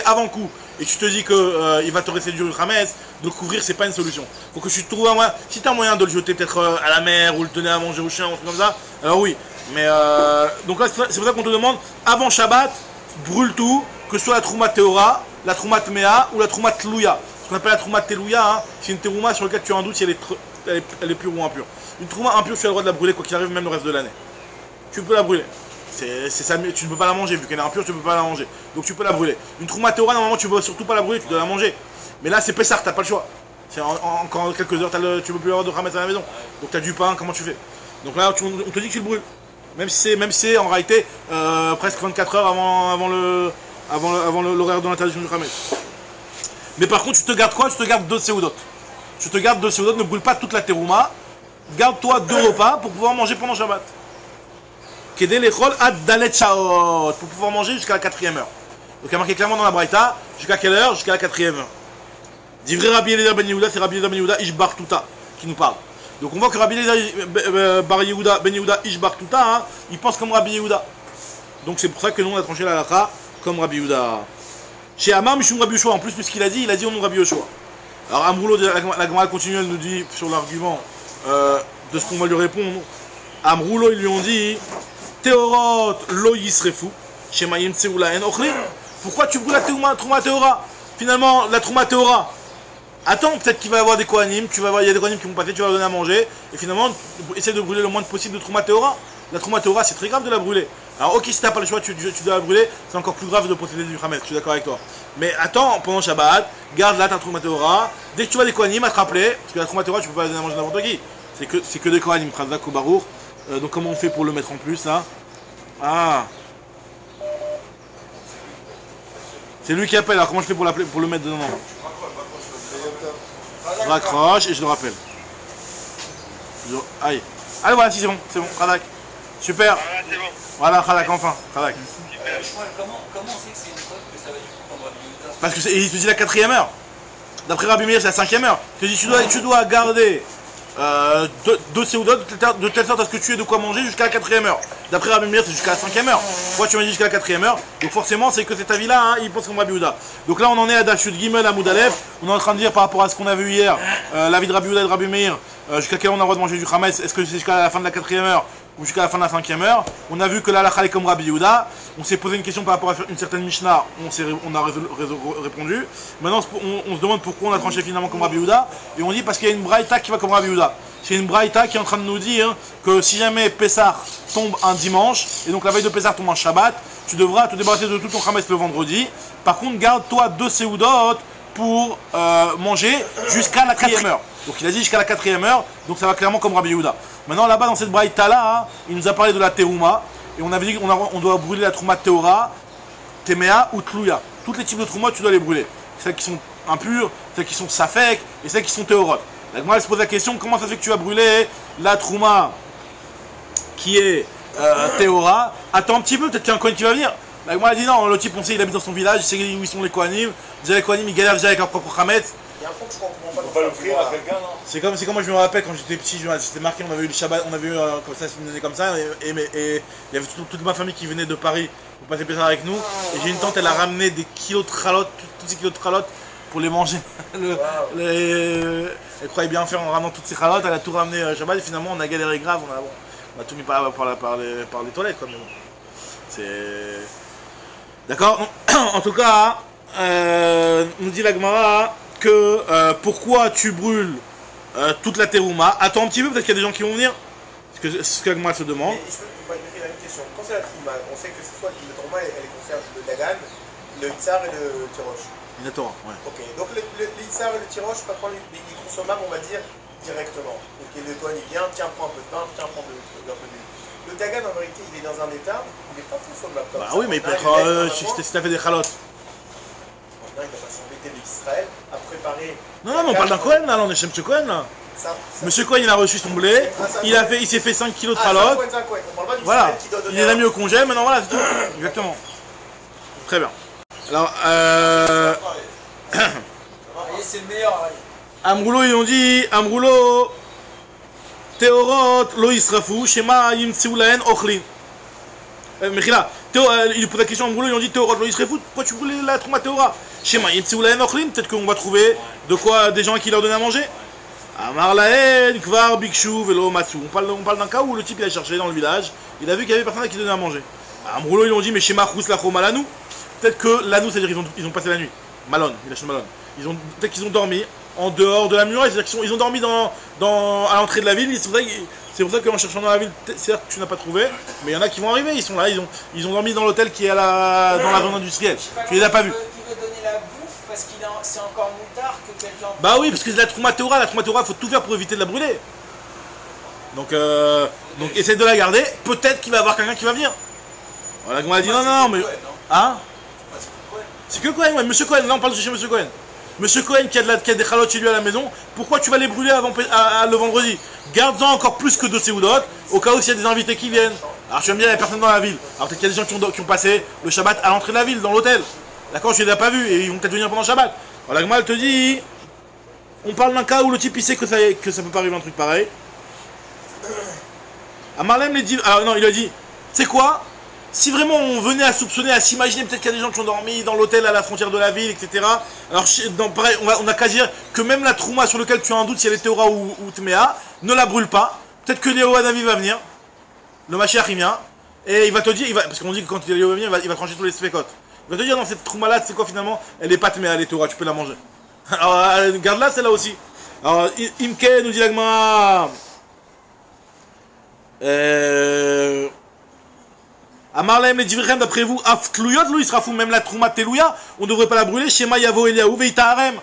avant coup, et tu te dis que il va te rester du Hametz, de le couvrir, c'est pas une solution. Faut que tu trouves un moyen. Si tu as un moyen de le jeter peut-être à la mer ou le donner à manger au chien ou un truc comme ça, alors oui. Mais donc là, c'est pour ça qu'on te demande, avant Shabbat, brûle tout, que ce soit la Trouma Teora, la Trouma Tmea ou la Trouma Tlouya. Ce qu'on appelle la Trouma Telouya, hein, c'est une terouma sur laquelle tu as un doute si elle est pure ou impure. Une trouma impure, tu as le droit de la brûler quoi qu'il arrive, même le reste de l'année. Tu peux la brûler. C'est ça, tu ne peux pas la manger, vu qu'elle est impure, tu ne peux pas la manger. Donc tu peux la brûler. Une trouma Teora, normalement, tu ne peux surtout pas la brûler, tu dois la manger. Mais là, c'est Pessah, t'as pas le choix. C'est encore quelques heures, tu peux plus avoir de Hametz à la maison. Donc tu as du pain, comment tu fais? Donc là, on te dit que tu le brûles. Même si c'est en réalité presque 24 heures avant l'horaire de l'interdiction du Hametz. Mais par contre, tu te gardes quoi? Tu te gardes 2 séoudotes. Tu te gardes 2 séoudotes, ne brûle pas toute la terouma. Garde-toi 2 repas pour pouvoir manger pendant Shabbat. Kedé l'echol ad dalet shaot, pour pouvoir manger jusqu'à la 4e heure. Donc il y a marqué clairement dans la Braïta, jusqu'à quelle heure? Jusqu'à la 4e heure. Divrei Rabbi Eliezer ben Yehuda, c'est Rabbi Eliezer ben Yehuda Ishbar Tuta qui nous parle. Donc on voit que Rabbi Eliezer ben Yehuda Ishbar Tuta, hein, il pense comme Rabbi Yehuda. Donc c'est pour ça que nous on a tranché la halakha comme Rabbi Yehuda. Chez Amar Mishum Rabbi Yoshua, en plus puisqu'il a dit au nom de Rabbi Yoshua. Alors Amroulo, la Gemara continue, elle nous dit sur l'argument de ce qu'on va lui répondre. Amroulo, ils lui ont dit Teorot lo yisrefu, shemayim tseula en ochlin. Pourquoi tu brûles la trouma teora? Finalement, la trouma teora. Attends, peut-être qu'il va y avoir des kohanim, il y a des kohanim qui vont passer, tu vas leur donner à manger. Et finalement, essaie de brûler le moins possible de trouma teora. La trouma teora, c'est très grave de la brûler. Alors, ok, si t'as pas le choix, tu dois la brûler, c'est encore plus grave de procéder du Hametz, je suis d'accord avec toi. Mais attends, pendant Shabbat, garde là ta trouma teora. Dès que tu vois des kohanim, à te rappeler, parce que la trouma teora, tu peux pas la donner à manger n'importe qui. C'est que des kohanim, Khazak ou Barour. Donc comment on fait pour le mettre en plus là? Ah, c'est lui qui appelle, alors comment je fais pour le mettre dedans? Je raccroche et je le rappelle. Aïe. Allez voilà, si c'est bon, Khadak. Super. Voilà, Khadak, enfin, Khadak. Comment on sait que c'est une preuve que ça va du coup comme Rabbi Yehuda? Parce que il te dit la 4e heure. D'après Rabbi Meir, c'est la 5e heure. Il te dit tu dois garder 2 séoudotes de telle sorte à ce que tu aies de quoi manger jusqu'à la 4e heure. D'après Rabbi Meir, c'est jusqu'à la 5e heure. Pourquoi tu m'as dit jusqu'à la 4e heure? Donc forcément, c'est que cet avis-là, hein, il pense comme Rabbi Yehuda. Donc là, on en est à Dashut Gimel à Moudalef. On est en train de dire par rapport à ce qu'on a vu hier, l'avis de Rabbi Yehuda et de Rabbi Meir, jusqu'à quel on a le droit de manger du Hametz. Est-ce que c'est jusqu'à la fin de la 4e heure ou jusqu'à la fin de la 5e heure? On a vu que la halakha est comme Rabbi Yehuda. On s'est posé une question par rapport à une certaine Mishnah. On a répondu. Maintenant, on se demande pourquoi on a tranché finalement comme Rabbi Yehuda. Et on dit parce qu'il y a une braïta qui va comme Rabbi Yehuda. C'est une braïta qui est en train de nous dire que si jamais Pessah tombe un dimanche, et donc la veille de Pessah tombe un Shabbat, tu devras te débarrasser de tout ton Hametz le vendredi. Par contre, garde-toi 2 séoudotes pour manger jusqu'à la 4e heure. Donc il a dit jusqu'à la 4e heure, donc ça va clairement comme Rabbi Yehuda. Maintenant là-bas dans cette braïta là, hein, il nous a parlé de la terouma, et on avait dit qu'on doit brûler la trouma teora, temea ou tlouya. Tous les types de trouma tu dois les brûler. Celles qui sont impures, celles qui sont safek, et celles qui sont théorotes. La Gemara elle se pose la question, comment ça fait que tu vas brûler la trouma qui est théora? Attends un petit peu, peut-être qu'il y a un Kohen qui va venir. La Gemara dit non, le type on sait il habite dans son village, il sait où ils sont les Kohanim. Déjà les Kohanim ils galèrent déjà avec leur propre Hametz. Il y a un point que je comprends pas. On peut pas l'offrir à quelqu'un, non? C'est comme moi je me rappelle quand j'étais petit, c'était marqué, on avait eu le Shabbat, on avait eu comme ça, une année comme ça, et il y avait toute ma famille qui venait de Paris pour passer Pessah avec nous. Et j'ai une tante, elle a ramené des kilos de chalotes, tous ces kilos de chalotes pour les manger. Elle croyait bien faire en ramenant toutes ces chalotes, elle a tout ramené Shabbat et finalement on a galéré grave, on a tout mis par les toilettes quoi. Mais bon. C'est. D'accord. En tout cas, nous dit la Gemara que pourquoi tu brûles toute la terouma. Attends un petit peu, peut-être qu'il y a des gens qui vont venir. C'est ce que la Gemara se demande. Mais je peux poser une question. Quand c'est la trouma, on sait que c'est soit la trouma, elle concerne le dagan, le tsar et le tiroche. Une Torah, ouais. Ok, donc le tsar et le tiroche, pas prendre les consommables, on va dire, directement. Donc le toit il vient, tiens, prends un peu de pain, tiens, prends un peu d'huile. Le dagan, en vérité, il est dans un état où il n'est pas consommable comme ça. Bah oui, mais il peut être si t'as fait des chalotes. Il va pas s'embêter d'Israël à préparer. Non, mais on parle d'un Cohen là, on est chez M. Cohen là. Monsieur Cohen, il a reçu son blé, il s'est fait 5 kilos de traloc. Voilà, il les a mis au congé, maintenant voilà, c'est tout. Exactement. Très bien. Alors, c'est le meilleur. Amroulo, ils ont dit, Amroulo, Théorot, Loïs Rafou, Shema, Yimtseoulaen, Ochlin. Mechila, il pose la question à Amroulo, ils ont dit, Théorot, Loïs Rafou, pourquoi tu voulais la Trouma Théora? Shema, Yimtseoulaen, Ochlin, peut-être qu'on va trouver de quoi des gens qui leur donnent à manger. Amar Laen, Kvar, Bikshu, Velo, Matsu. On parle d'un cas où le type il a cherché dans le village, il a vu qu'il y avait personne qui donnait à manger. Amroulo, ils ont dit, mais Shema, Khous, Lachom, Malanou. Peut-être que Lanou, c'est-à-dire qu'ils ont passé la nuit. Malone, il a acheté Malone. Peut-être qu'ils ont dormi en dehors de la muraille, c'est-à-dire qu'ils ont dormi à l'entrée de la ville. C'est pour ça qu'en cherchant dans la ville, certes tu n'as pas trouvé, mais il y en a qui vont arriver, ils sont là, ils ont dormi dans l'hôtel qui est dans la zone industrielle. Tu les as pas vus. Il veut donner la bouffe parce que c'est encore moutard que quelqu'un... Bah oui, parce que c'est la Trouma Théora, il faut tout faire pour éviter de la brûler. Donc essaye de la garder, peut-être qu'il va y avoir quelqu'un qui va venir. Voilà, on a dit non, mais... Hein? C'est que Cohen, ouais, Monsieur Cohen, là on parle de chez Monsieur Cohen. Monsieur Cohen qui a des chalotes chez lui à la maison, pourquoi tu vas les brûler le vendredi? Garde-en encore plus que 2 séoudotes, au cas où s'il y a des invités qui viennent. Alors tu vas me dire, il n'y a personne dans la ville. Alors peut-être qu'il y a des gens qui ont passé le Shabbat à l'entrée de la ville, dans l'hôtel. D'accord, tu les as pas vus et ils vont peut-être venir pendant le Shabbat. Alors la Gemara te dit, on parle d'un cas où le type il sait que ça peut pas arriver un truc pareil. À Marlem les dit, alors non, il a dit, c'est quoi? Si vraiment on venait à soupçonner, à s'imaginer peut-être qu'il y a des gens qui ont dormi dans l'hôtel à la frontière de la ville, etc. Alors pareil, on a qu'à dire que même la trouma sur laquelle tu as un doute si elle est Théora ou Tméa, ne la brûle pas. Peut-être que Léo Hanavi va venir, le Mashiach il vient, et il va te dire, parce qu'on dit que quand Léo va venir, il va trancher tous les sfekot. Il va te dire dans cette trouma là, c'est quoi finalement? Elle est pas Tméa, elle est Théora, tu peux la manger. Alors garde-la celle-là aussi. Alors Imke nous dit l'agma. Amarlaem les divrichem d'après vous, af tlouyot lo israfou, même la trouma telouya, on ne devrait pas la brûler. Shema yavo Eliaou veita harem.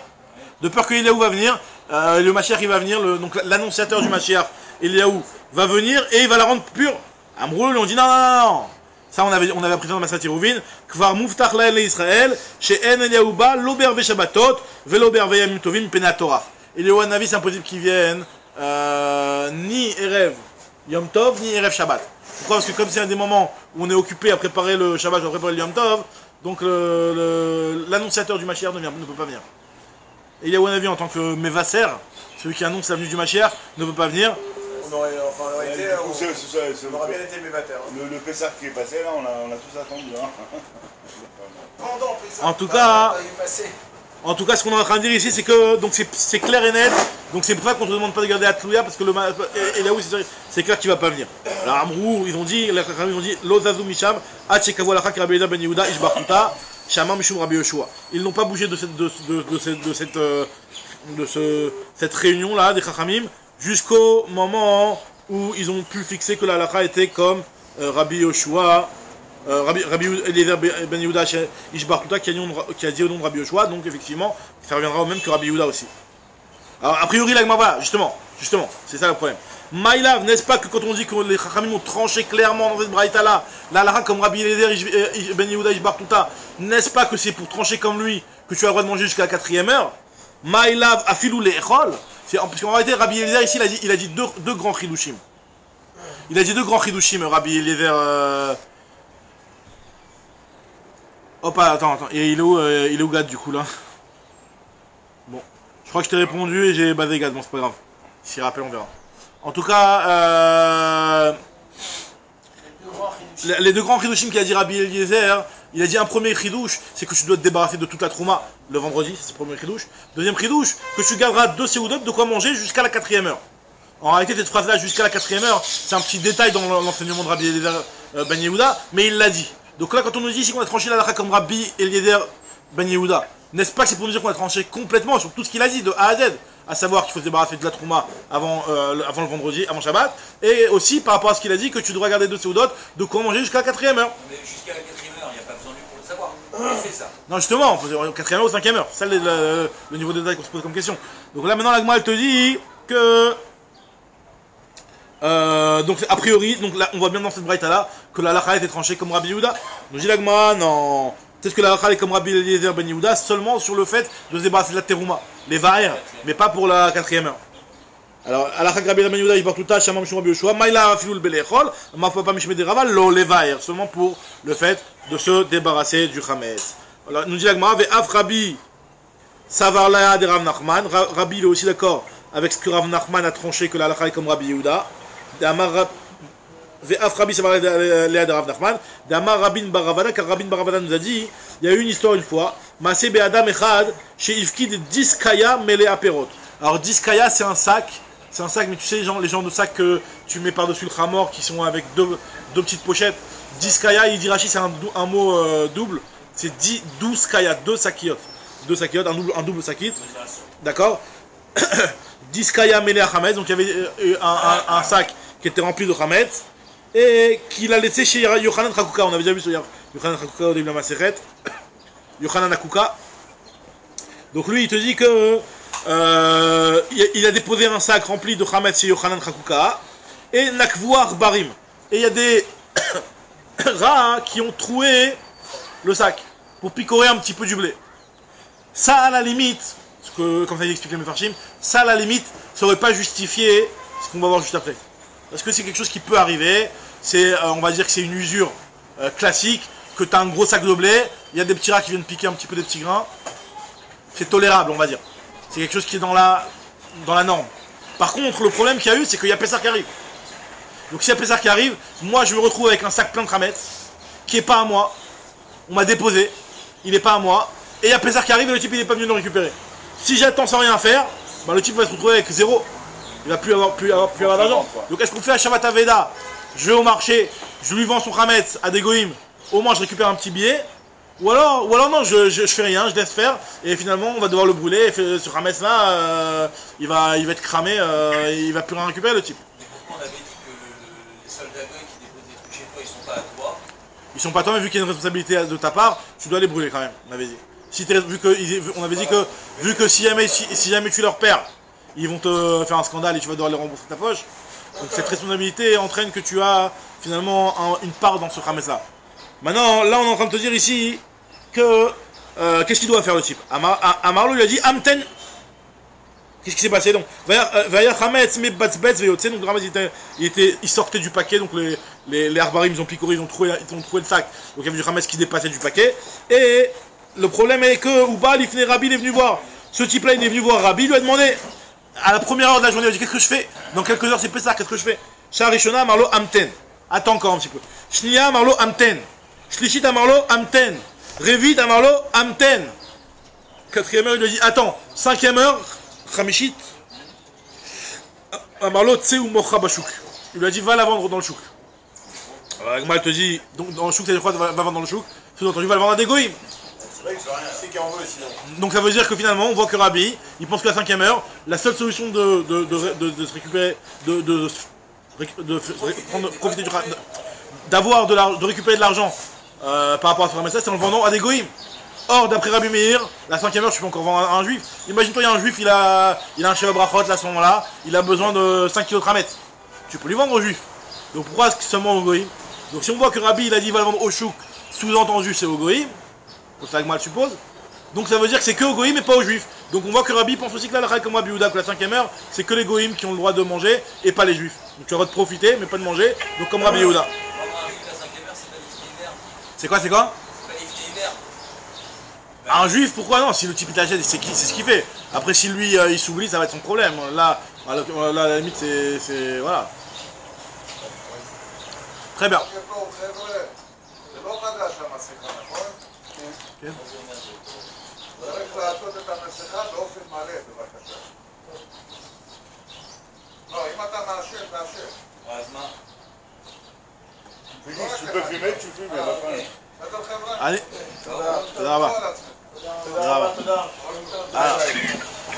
De peur que Eliaou va venir, le Mashiach il va venir, donc l'annonciateur du Mashiach, Eliaou, va venir et il va la rendre pure. Amroul, on dit non. Ça on avait appris dans Masat Yerouvin, kvar muftach lael le Israël, chez en Eliaou ba, l'ober ve Shabbatot, velober ve yamim tovim pena Torah. Eliaou Hanavi c'est impossible qu'il vienne, ni Erev Yom Tov, ni Erev Shabbat. Pourquoi? Parce que comme c'est un des moments où on est occupé à préparer le Shabbat, à préparer le Yom Tov, donc l'annonciateur du Mashiach ne peut pas venir. Et Eliaou Hanavi en tant que Mevaser, celui qui annonce la venue du Mashiach, ne peut pas venir. On aurait bien été Mevater. Le Pessah qui est passé là, on a tous attendu. Hein. Pendant Pessah. En tout cas, ce qu'on est en train de dire ici, c'est que donc c'est clair et net. Donc c'est pour ça qu'on ne te demande pas de garder Atlouya, parce que Eliaou, c'est clair qu'il ne va pas venir. Alors Amrou, ils ont dit, Lozazu Misham, Achekavo Alakha Rabbi Eliezer ben Yehuda, Ishbartuta, Shama Mishum Rabbi Yoshua. Ils n'ont pas bougé de cette réunion-là des Chachamim jusqu'au moment où ils ont pu fixer que la halakha était comme Rabbi Yoshua. Rabbi Eliezer ben Yehuda Ishbartuta qui a dit au nom de Rabbi Yoshua, donc effectivement ça reviendra au même que Rabbi Yehuda aussi. Alors a priori la Gemara, justement, c'est ça le problème. Maïlav, n'est-ce pas que quand on dit que les Chachamim ont tranché clairement dans cette braïta là, la halakha comme Rabbi Eliezer ben Yehuda Ishbartuta, n'est-ce pas que c'est pour trancher comme lui que tu as le droit de manger jusqu'à la 4e heure? Maïlav afilou le echol, parce qu'en réalité Rabbi Eliezer ici il a dit deux grands chidushim. Il a dit 2 grands chidushim, Rabbi Eliezer. Oh pas, attends, et il est où Gad du coup là? Bon, je crois que je t'ai répondu et j'ai basé Gad, bon c'est pas grave. S'il rappelle on verra. En tout cas, les 2 grands chidushim qu'il a dit Rabbi Eliezer, il a dit un premier chidouche, c'est que tu dois te débarrasser de toute la trouma le vendredi, c'est le premier chidouche. Deuxième chidouche, que tu garderas 2 séoudotes de quoi manger jusqu'à la 4e heure. En réalité cette phrase là, jusqu'à la 4e heure, c'est un petit détail dans l'enseignement de Rabbi Eliezer ben Yehuda, mais il l'a dit. Donc là, quand on nous dit ici qu'on a tranché la halakha comme Rabbi Eliezer ben Yehuda, n'est-ce pas que c'est pour nous dire qu'on a tranché complètement sur tout ce qu'il a dit de A à Z, à savoir qu'il faut se débarrasser de la trouma avant le vendredi, avant Shabbat, et aussi par rapport à ce qu'il a dit que tu devras garder 2 séoudotes de quoi manger jusqu'à la 4e heure. Mais jusqu'à la 4e heure, il n'y a pas besoin de lui pour le savoir. Il fait ça. Non justement, on peut dire 4e heure ou 5e heure, c'est ça le niveau de détail qu'on se pose comme question. Donc là maintenant la Gemara elle te dit que... donc a priori, donc là, on voit bien dans cette braïta là que la halakha était tranchée comme Rabbi Yehuda. Nous dit la Gemara, non. Peut-être que la halakha est comme Rabbi Eliezer ben Yehuda seulement sur le fait de se débarrasser de la terouma, les vaher, mais pas pour la 4e heure. Alors, Alakha Rabbi Ben Yehuda, il porte tout à Shamam Shum Rabbi Yoshua, Maïla Afilul Belechol, Mafapa Mishmeh de Rava, Lo Levaer, seulement pour le fait de se débarrasser du Chametz. Alors, nous dit la Gemara, Ve'af Rabbi Savarlaya de Rav Nachman, Rabbi il est aussi d'accord avec ce que Rav Nachman a tranché que l'Alakha est comme Rabbi Yehuda. Ve'af Rabbi Savarlaya de Rav Nachman, Damar Rabin Baravada, car Rabin Baravada nous a dit, il y a eu une histoire une fois, Masé Be'adam Echad, chez Ifkid Diskaya Mele Aperot. Alors, Diskaya, c'est un sac, mais tu sais, les gens de sac que tu mets par-dessus le khamor qui sont avec deux petites pochettes. Diskaya, il dit Rashi, c'est un mot double. C'est 12 kaya, 2 sakiyot. 2 sakiyot, un double sakit. D'accord. Diskaya mele Hametz, donc il y avait un sac qui était rempli de Hametz et qu'il a laissé chez Yochanan Hakuka. On avait déjà vu sur Yochanan Hakuka au début de la Maseret. Yochanan Hakuka. Donc lui, il te dit que il a déposé un sac rempli de Hametz chez Yochanan Hakuka et Nakvuar Barim. Et il y a des rats qui ont troué le sac pour picorer un petit peu du blé. Ça, à la limite, comme ça il explique les Mefarshim, ça, à la limite, ça aurait pas justifié ce qu'on va voir juste après. Parce que c'est quelque chose qui peut arriver. On va dire que c'est une usure classique, que tu as un gros sac de blé, il y a des petits rats qui viennent piquer un petit peu des petits grains. C'est tolérable, on va dire. C'est quelque chose qui est dans la norme. Par contre, le problème qu'il y a eu, c'est qu'il y a Pessah qui arrive. Donc s'il y a Pessah qui arrive, moi je me retrouve avec un sac plein de Hametz, qui n'est pas à moi. On m'a déposé, il n'est pas à moi. Et il y a Pessah qui arrive et le type il n'est pas venu le récupérer. Si j'attends sans rien faire, bah, le type va se retrouver avec zéro. Il va plus avoir d'argent. Donc est-ce qu'on fait à Shabbat Aveda? Je vais au marché, je lui vends son Hametz à des goïms, au moins je récupère un petit billet. Ou alors non, je fais rien, je laisse faire, et finalement on va devoir le brûler, et ce Hametz là, il va être cramé, il va plus rien récupérer le type. Mais pourquoi on avait dit que les soldats goy qui déposent des trucs chez toi, ils sont pas à toi? Ils sont pas à toi, mais vu qu'il y a une responsabilité de ta part, tu dois les brûler quand même, on avait dit. On avait dit que, vu que si jamais tu leur perds, ils vont te faire un scandale et tu vas devoir les rembourser ta poche. Donc cette responsabilité entraîne que tu as finalement une part dans ce Hametz là. Maintenant, là on est en train de te dire ici que qu'est-ce qu'il doit faire le type. Amarlo lui a dit Amten. Qu'est-ce qui s'est passé donc? Vaya Hametz me batzbetz veyotse. Donc le Hametz il sortait du paquet, donc les arbarim ils ont picoré, ils ont trouvé le sac. Donc il y avait du Hametz qui dépassait du paquet. Et le problème est que Ouba l'ifne Rabbi il est venu voir. Ce type là il est venu voir Rabbi, il lui a demandé à la première heure de la journée, il a dit qu'est-ce que je fais? Dans quelques heures c'est Pessah, qu'est-ce que je fais? Sharishona Amarlo Amten. Attends encore un petit peu. Shnia Amarlo Amten. Shlishit Amarlo Amten. Revit Amarlo Amten. 4e heure, il lui a dit attends. 5e heure, Chamishit Amarlo Tseu Mocha Bashuk. Il lui a dit va la vendre dans le chouk. Alors Agma te dit donc dans le chouk, c'est quoi? Va vendre dans le chouk. Sous-entendu, va le vendre à des goïms. C'est vrai que c'est qui en veut sinon. Donc ça veut dire que finalement on voit que Rabbi, il pense que la 5e heure, la seule solution de se récupérer, de profiter de récupérer de l'argent par rapport à ce Hametz, c'est en le vendant à des goïms. Or, d'après Rabbi Meir, la 5e heure, tu peux encore vendre à un juif. Imagine-toi, il y a un juif, il a un Sheva Brachot là, à ce moment-là, il a besoin de 5 kilos de Hametz. Tu peux lui vendre au juif. Donc pourquoi seulement au goïm? Donc si on voit que Rabbi, il a dit il va le vendre au chouk, sous-entendu c'est au goïm, c'est ça que moi je suppose. Donc ça veut dire que c'est que au goïm et pas aux juifs. Donc on voit que Rabbi pense aussi que là, comme Rabbi Yehuda, que la 5e heure, c'est que les goïms qui ont le droit de manger et pas les juifs. Donc tu as le droit de profiter mais pas de manger. Donc comme Rabbi Yehuda. C'est quoi? Un juif, pourquoi non? Si le type il t'achète, c'est ce qu'il fait. Après si lui il s'oublie, ça va être son problème. Là à la limite c'est voilà. Très bien. כן. צריך לעשות את המסכה באופן מלא, בבקשה. לא, אם אתה מאשר, תאשר. אז מה? Tu peux fumer, tu fumes, à la fin. Allez, תודה רבה.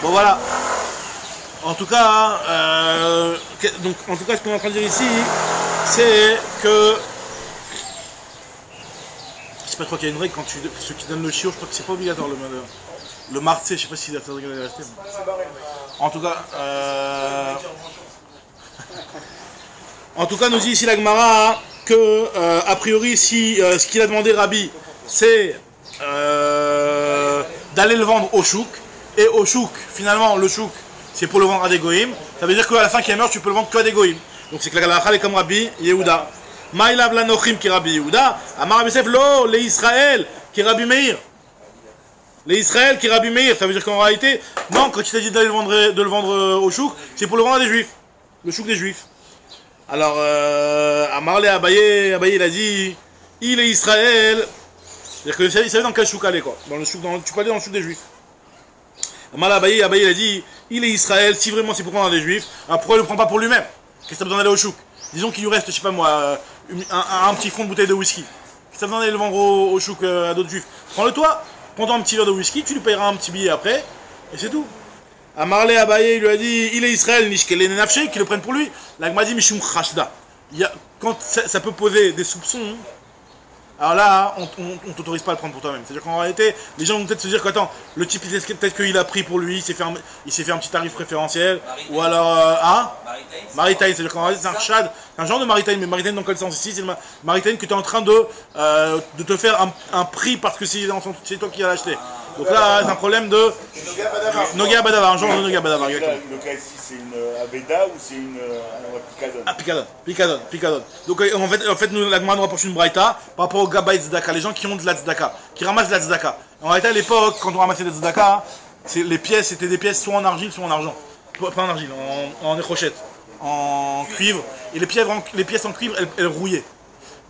Bon voilà. En tout cas, ce qu'on est en train de dire ici, c'est que je crois qu'il y a une règle quand ceux qui donnent le chiot, je crois que c'est pas obligatoire le martse, je sais pas s'il a fait de rester. En tout cas, nous dit ici la Gemara que a priori si ce qu'il a demandé Rabbi c'est d'aller le vendre au chouk, et au chouk finalement le chouk c'est pour le vendre à des goïms. Ça veut dire qu'à la fin qu'il meurt, tu peux le vendre que à des goïms. Donc c'est que la halakha est comme Rabbi Yehuda. Maïlav lanochim qui Rabbi Yehuda. Amar Rabbi Yosef lo les Israël qui Rabbi Meir. Les Israël qui Rabbi Meir. Ça veut dire qu'en réalité, non, quand il t'a dit de le vendre au chouk, c'est pour le vendre à des juifs. Le chouk des juifs. Alors, Amar le Abaye il a dit, il est Israël. C'est-à-dire que il savait dans quel chouk aller quoi. Tu peux aller dans le chouk des juifs. Amar le Abaye il a dit, il est Israël, si vraiment c'est pour prendre des juifs, alors pourquoi il ne le prend pas pour lui-même? Qu'est-ce que t'as besoin d'aller au chouk? Disons qu'il lui reste, je sais pas moi, un petit fond de bouteille de whisky. Qu'est-ce que t'as besoin d'aller le vendre au chouk à d'autres juifs? Prends-le toi, prends-toi un petit verre de whisky, tu lui payeras un petit billet après, et c'est tout. Amarle Abaye il lui a dit, il est Israël, Nishkele Nenafshe, qu'il le prenne pour lui. L'Agma dit, Mishum Khashda. Quand ça peut poser des soupçons, alors là, on t'autorise pas à le prendre pour toi-même. C'est-à-dire qu'en réalité, les gens vont peut-être se dire qu'attends, le type, peut-être qu'il a pris pour lui, il s'est fait un petit tarif préférentiel, ou alors, Maritime, c'est-à-dire qu'en réalité, c'est un chad, c'est un genre de Maritime, mais Maritime dans quel sens ici? C'est le Maritime que tu es en train de te faire un prix parce que c'est toi qui l'as acheté. Donc là, c'est un problème de Noga Badavar, un genre de Noga Badavar. Le cas ici, c'est une Abeda ou c'est une Picadon? Ah, Picadon. Donc en fait nous, l'Agma nous rapporte une braïta par rapport au Gabay Tzedaka, les gens qui ont de la Tzedaka, qui ramassent de la Tzedaka. En réalité, à l'époque, quand on ramassait de la Tzedaka, les pièces, c'était des pièces soit en argile, soit en argent. Pas en argile, en écrochette, en cuivre. Et les pièces en cuivre, elles rouillaient.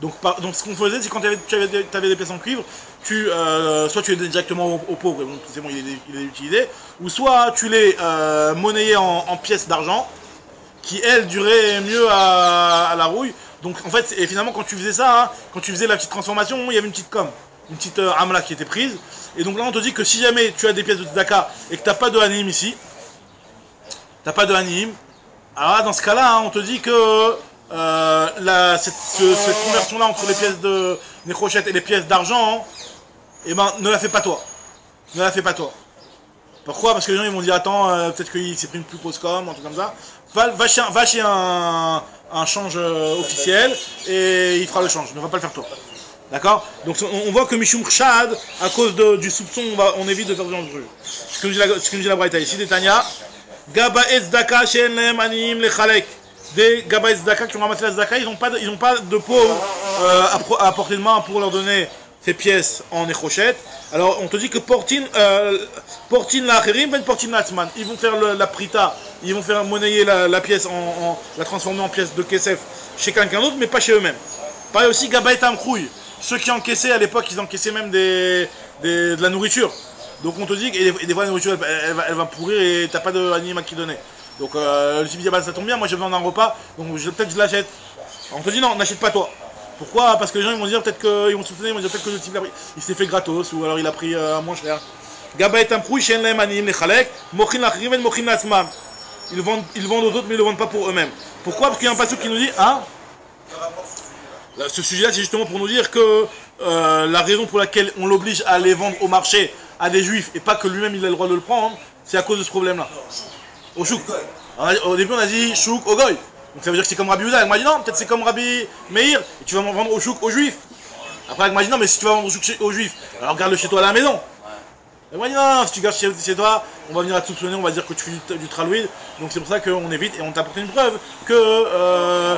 Donc ce qu'on faisait, c'est quand tu avais des pièces en cuivre, soit tu les donnais directement aux pauvres, et bon, c'est bon, il est utilisé, ou soit tu les monnayais en pièces d'argent, qui elles duraient mieux à la rouille. Donc en fait, et finalement quand tu faisais ça, hein, quand tu faisais la petite transformation, il y avait une petite une petite amla qui était prise. Et donc là on te dit que si jamais tu as des pièces de tzedaka et que tu n'as pas de hanim ici, alors là dans ce cas-là, hein, on te dit que cette conversion-là entre les pièces de nécrochette et les pièces d'argent, eh ben, ne la fais pas toi. Ne la fais pas toi. Pourquoi? Parce que les gens ils vont dire attends, peut-être qu'il s'est pris une plus grosse com, un truc comme ça. Va chez un change officiel et il fera le change. Ne va pas le faire toi. D'accord? Donc on voit que Mishum Khshad, à cause du soupçon, on évite de faire ce genre de truc. Ce que nous dit la Braïta ici, Tanya, Gaba et Zdaka shen lehem aniyim lechalek. Des Gaba et Zdaka qui ont ramassé la Zdaka, ils n'ont pas de pauvres à portée de main pour leur donner ces pièces en écrochette. Alors on te dit que portin la acherim ven portin la atzman. Ils vont faire la prita, ils vont faire monnayer la pièce, la transformer en pièce de kesef chez quelqu'un d'autre, mais pas chez eux-mêmes. Pareil aussi Gaba et Tamkrouille. Ceux qui encaissaient à l'époque, ils encaissaient même de la nourriture. Donc on te dit que des fois la nourriture elle va pourrir et t'as pas d'anime à qui donner. Donc le type dit bah, ça tombe bien, moi j'ai besoin d'un repas, donc peut-être je l'achète. On te dit non, n'achète pas toi. Pourquoi? Parce que les gens ils vont dire peut-être qu'ils vont soupçonner, ils vont dire peut-être que le type il s'est fait gratos ou alors il a pris moins cher. Gaba et Tamkrouille, shen lehem aniyim lechalek, mochin lachriven, mochin latzmam. Ils vendent aux autres mais ils ne le vendent pas pour eux-mêmes. Pourquoi? Parce qu'il y a un passage qui nous dit hein. Ce sujet-là, c'est justement pour nous dire que la raison pour laquelle on l'oblige à les vendre au marché à des juifs et pas que lui-même il a le droit de le prendre, c'est à cause de ce problème-là. Au chouk. Au début, on a dit chouk au goy. Donc ça veut dire que c'est comme Rabbi Yehuda. Elle m'a dit non, peut-être c'est comme Rabbi Meir et tu vas vendre au chouk aux juifs. Après, elle m'a dit non, mais si tu vas vendre au chouk aux juifs, alors garde-le chez toi à la maison. Elle m'a dit non, si tu gardes chez toi, on va venir à te soupçonner, on va dire que tu fais du tralouïd. Donc c'est pour ça qu'on évite et on t'a apporté une preuve que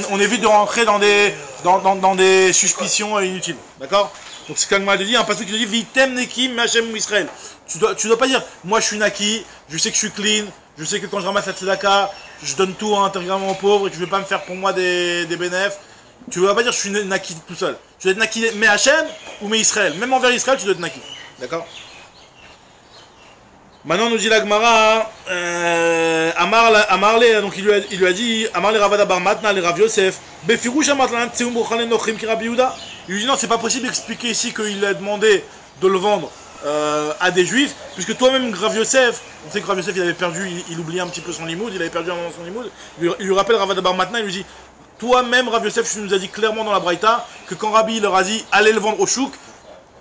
on évite de rentrer dans des suspicions inutiles. D'accord? Donc c'est comme m'a dit, un passage qui te dit Vitem Nekim Machem Israël. Tu dois pas dire moi je suis Naki, je sais que je suis clean, je sais que quand je ramasse la tzedaka, je donne tout intégralement aux pauvres et que je vais pas me faire pour moi des bénéfices. Tu dois pas dire je suis Naki tout seul. Tu dois être Naki mais Hachem ou mais Israël. Même envers Israël, tu dois être Naki. D'accord? Maintenant, on nous dit la Gemara, Amarle, donc il lui a dit, Amarle Ravada Bar Matna, le Rav Yosef, Befirouch Amatlan, Tseum Bochalen Nochrim ki Rabbi Yehuda. Il lui dit non, c'est pas possible d'expliquer ici qu'il a demandé de le vendre à des juifs, puisque toi-même, Rav Yosef, on sait que Rav Yosef il avait perdu, il oubliait un petit peu son limoud, il avait perdu un moment son limoud, il lui rappelle Ravada Bar Matna, il lui dit, toi-même, Rav Yosef, tu nous as dit clairement dans la Braïta que quand Rabbi leur a dit, allez le vendre au chouk,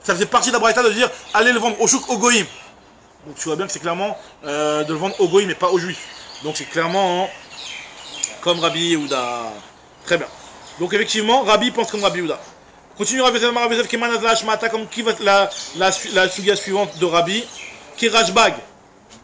ça faisait partie de la Braïta de dire, allez le vendre au chouk au goïm. Donc tu vois bien que c'est clairement de le vendre aux goïs mais pas aux juifs. Donc c'est clairement comme Rabbi Yehuda. Très bien. Donc effectivement, Rabbi pense comme Rabbi Yehuda. Continue Rabbi Yosef qui manaz la shmata comme qui va la sugia suivante de Rabbi, qui est Rashbag.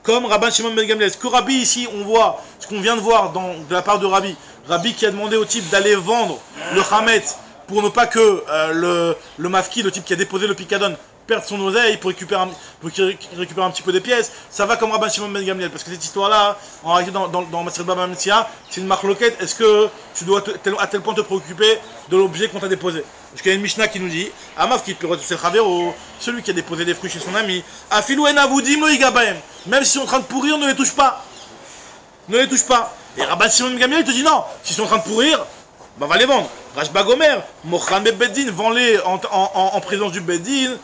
comme Rabban Shimon Ben Gamliel. Ce que Rabbi ici, on voit, ce qu'on vient de voir de la part de Rabbi qui a demandé au type d'aller vendre le Hametz pour ne pas que le mafki, le type qui a déposé le picadon, perde son oseille pour récupérer un petit peu des pièces. Ça va comme Rabban Shimon Ben Gamliel, parce que cette histoire-là, en réalité dans Maseret Baba Metzia, c'est une marloquette. Est-ce que tu dois à tel point te préoccuper de l'objet qu'on t'a déposé? Parce qu'il y a une Mishnah qui nous dit, Amav qui c'est Chavero, celui qui a déposé des fruits chez son ami, Afilou en avoudim lo igabaem, même s'ils sont en train de pourrir, ne les touche pas. Ne les touche pas. Et Rabban Shimon Ben Gamliel te dit non, s'ils sont en train de pourrir, bah va les vendre. Rashba Gomer, Mochan Beddin, vend-les en présence du Beddin,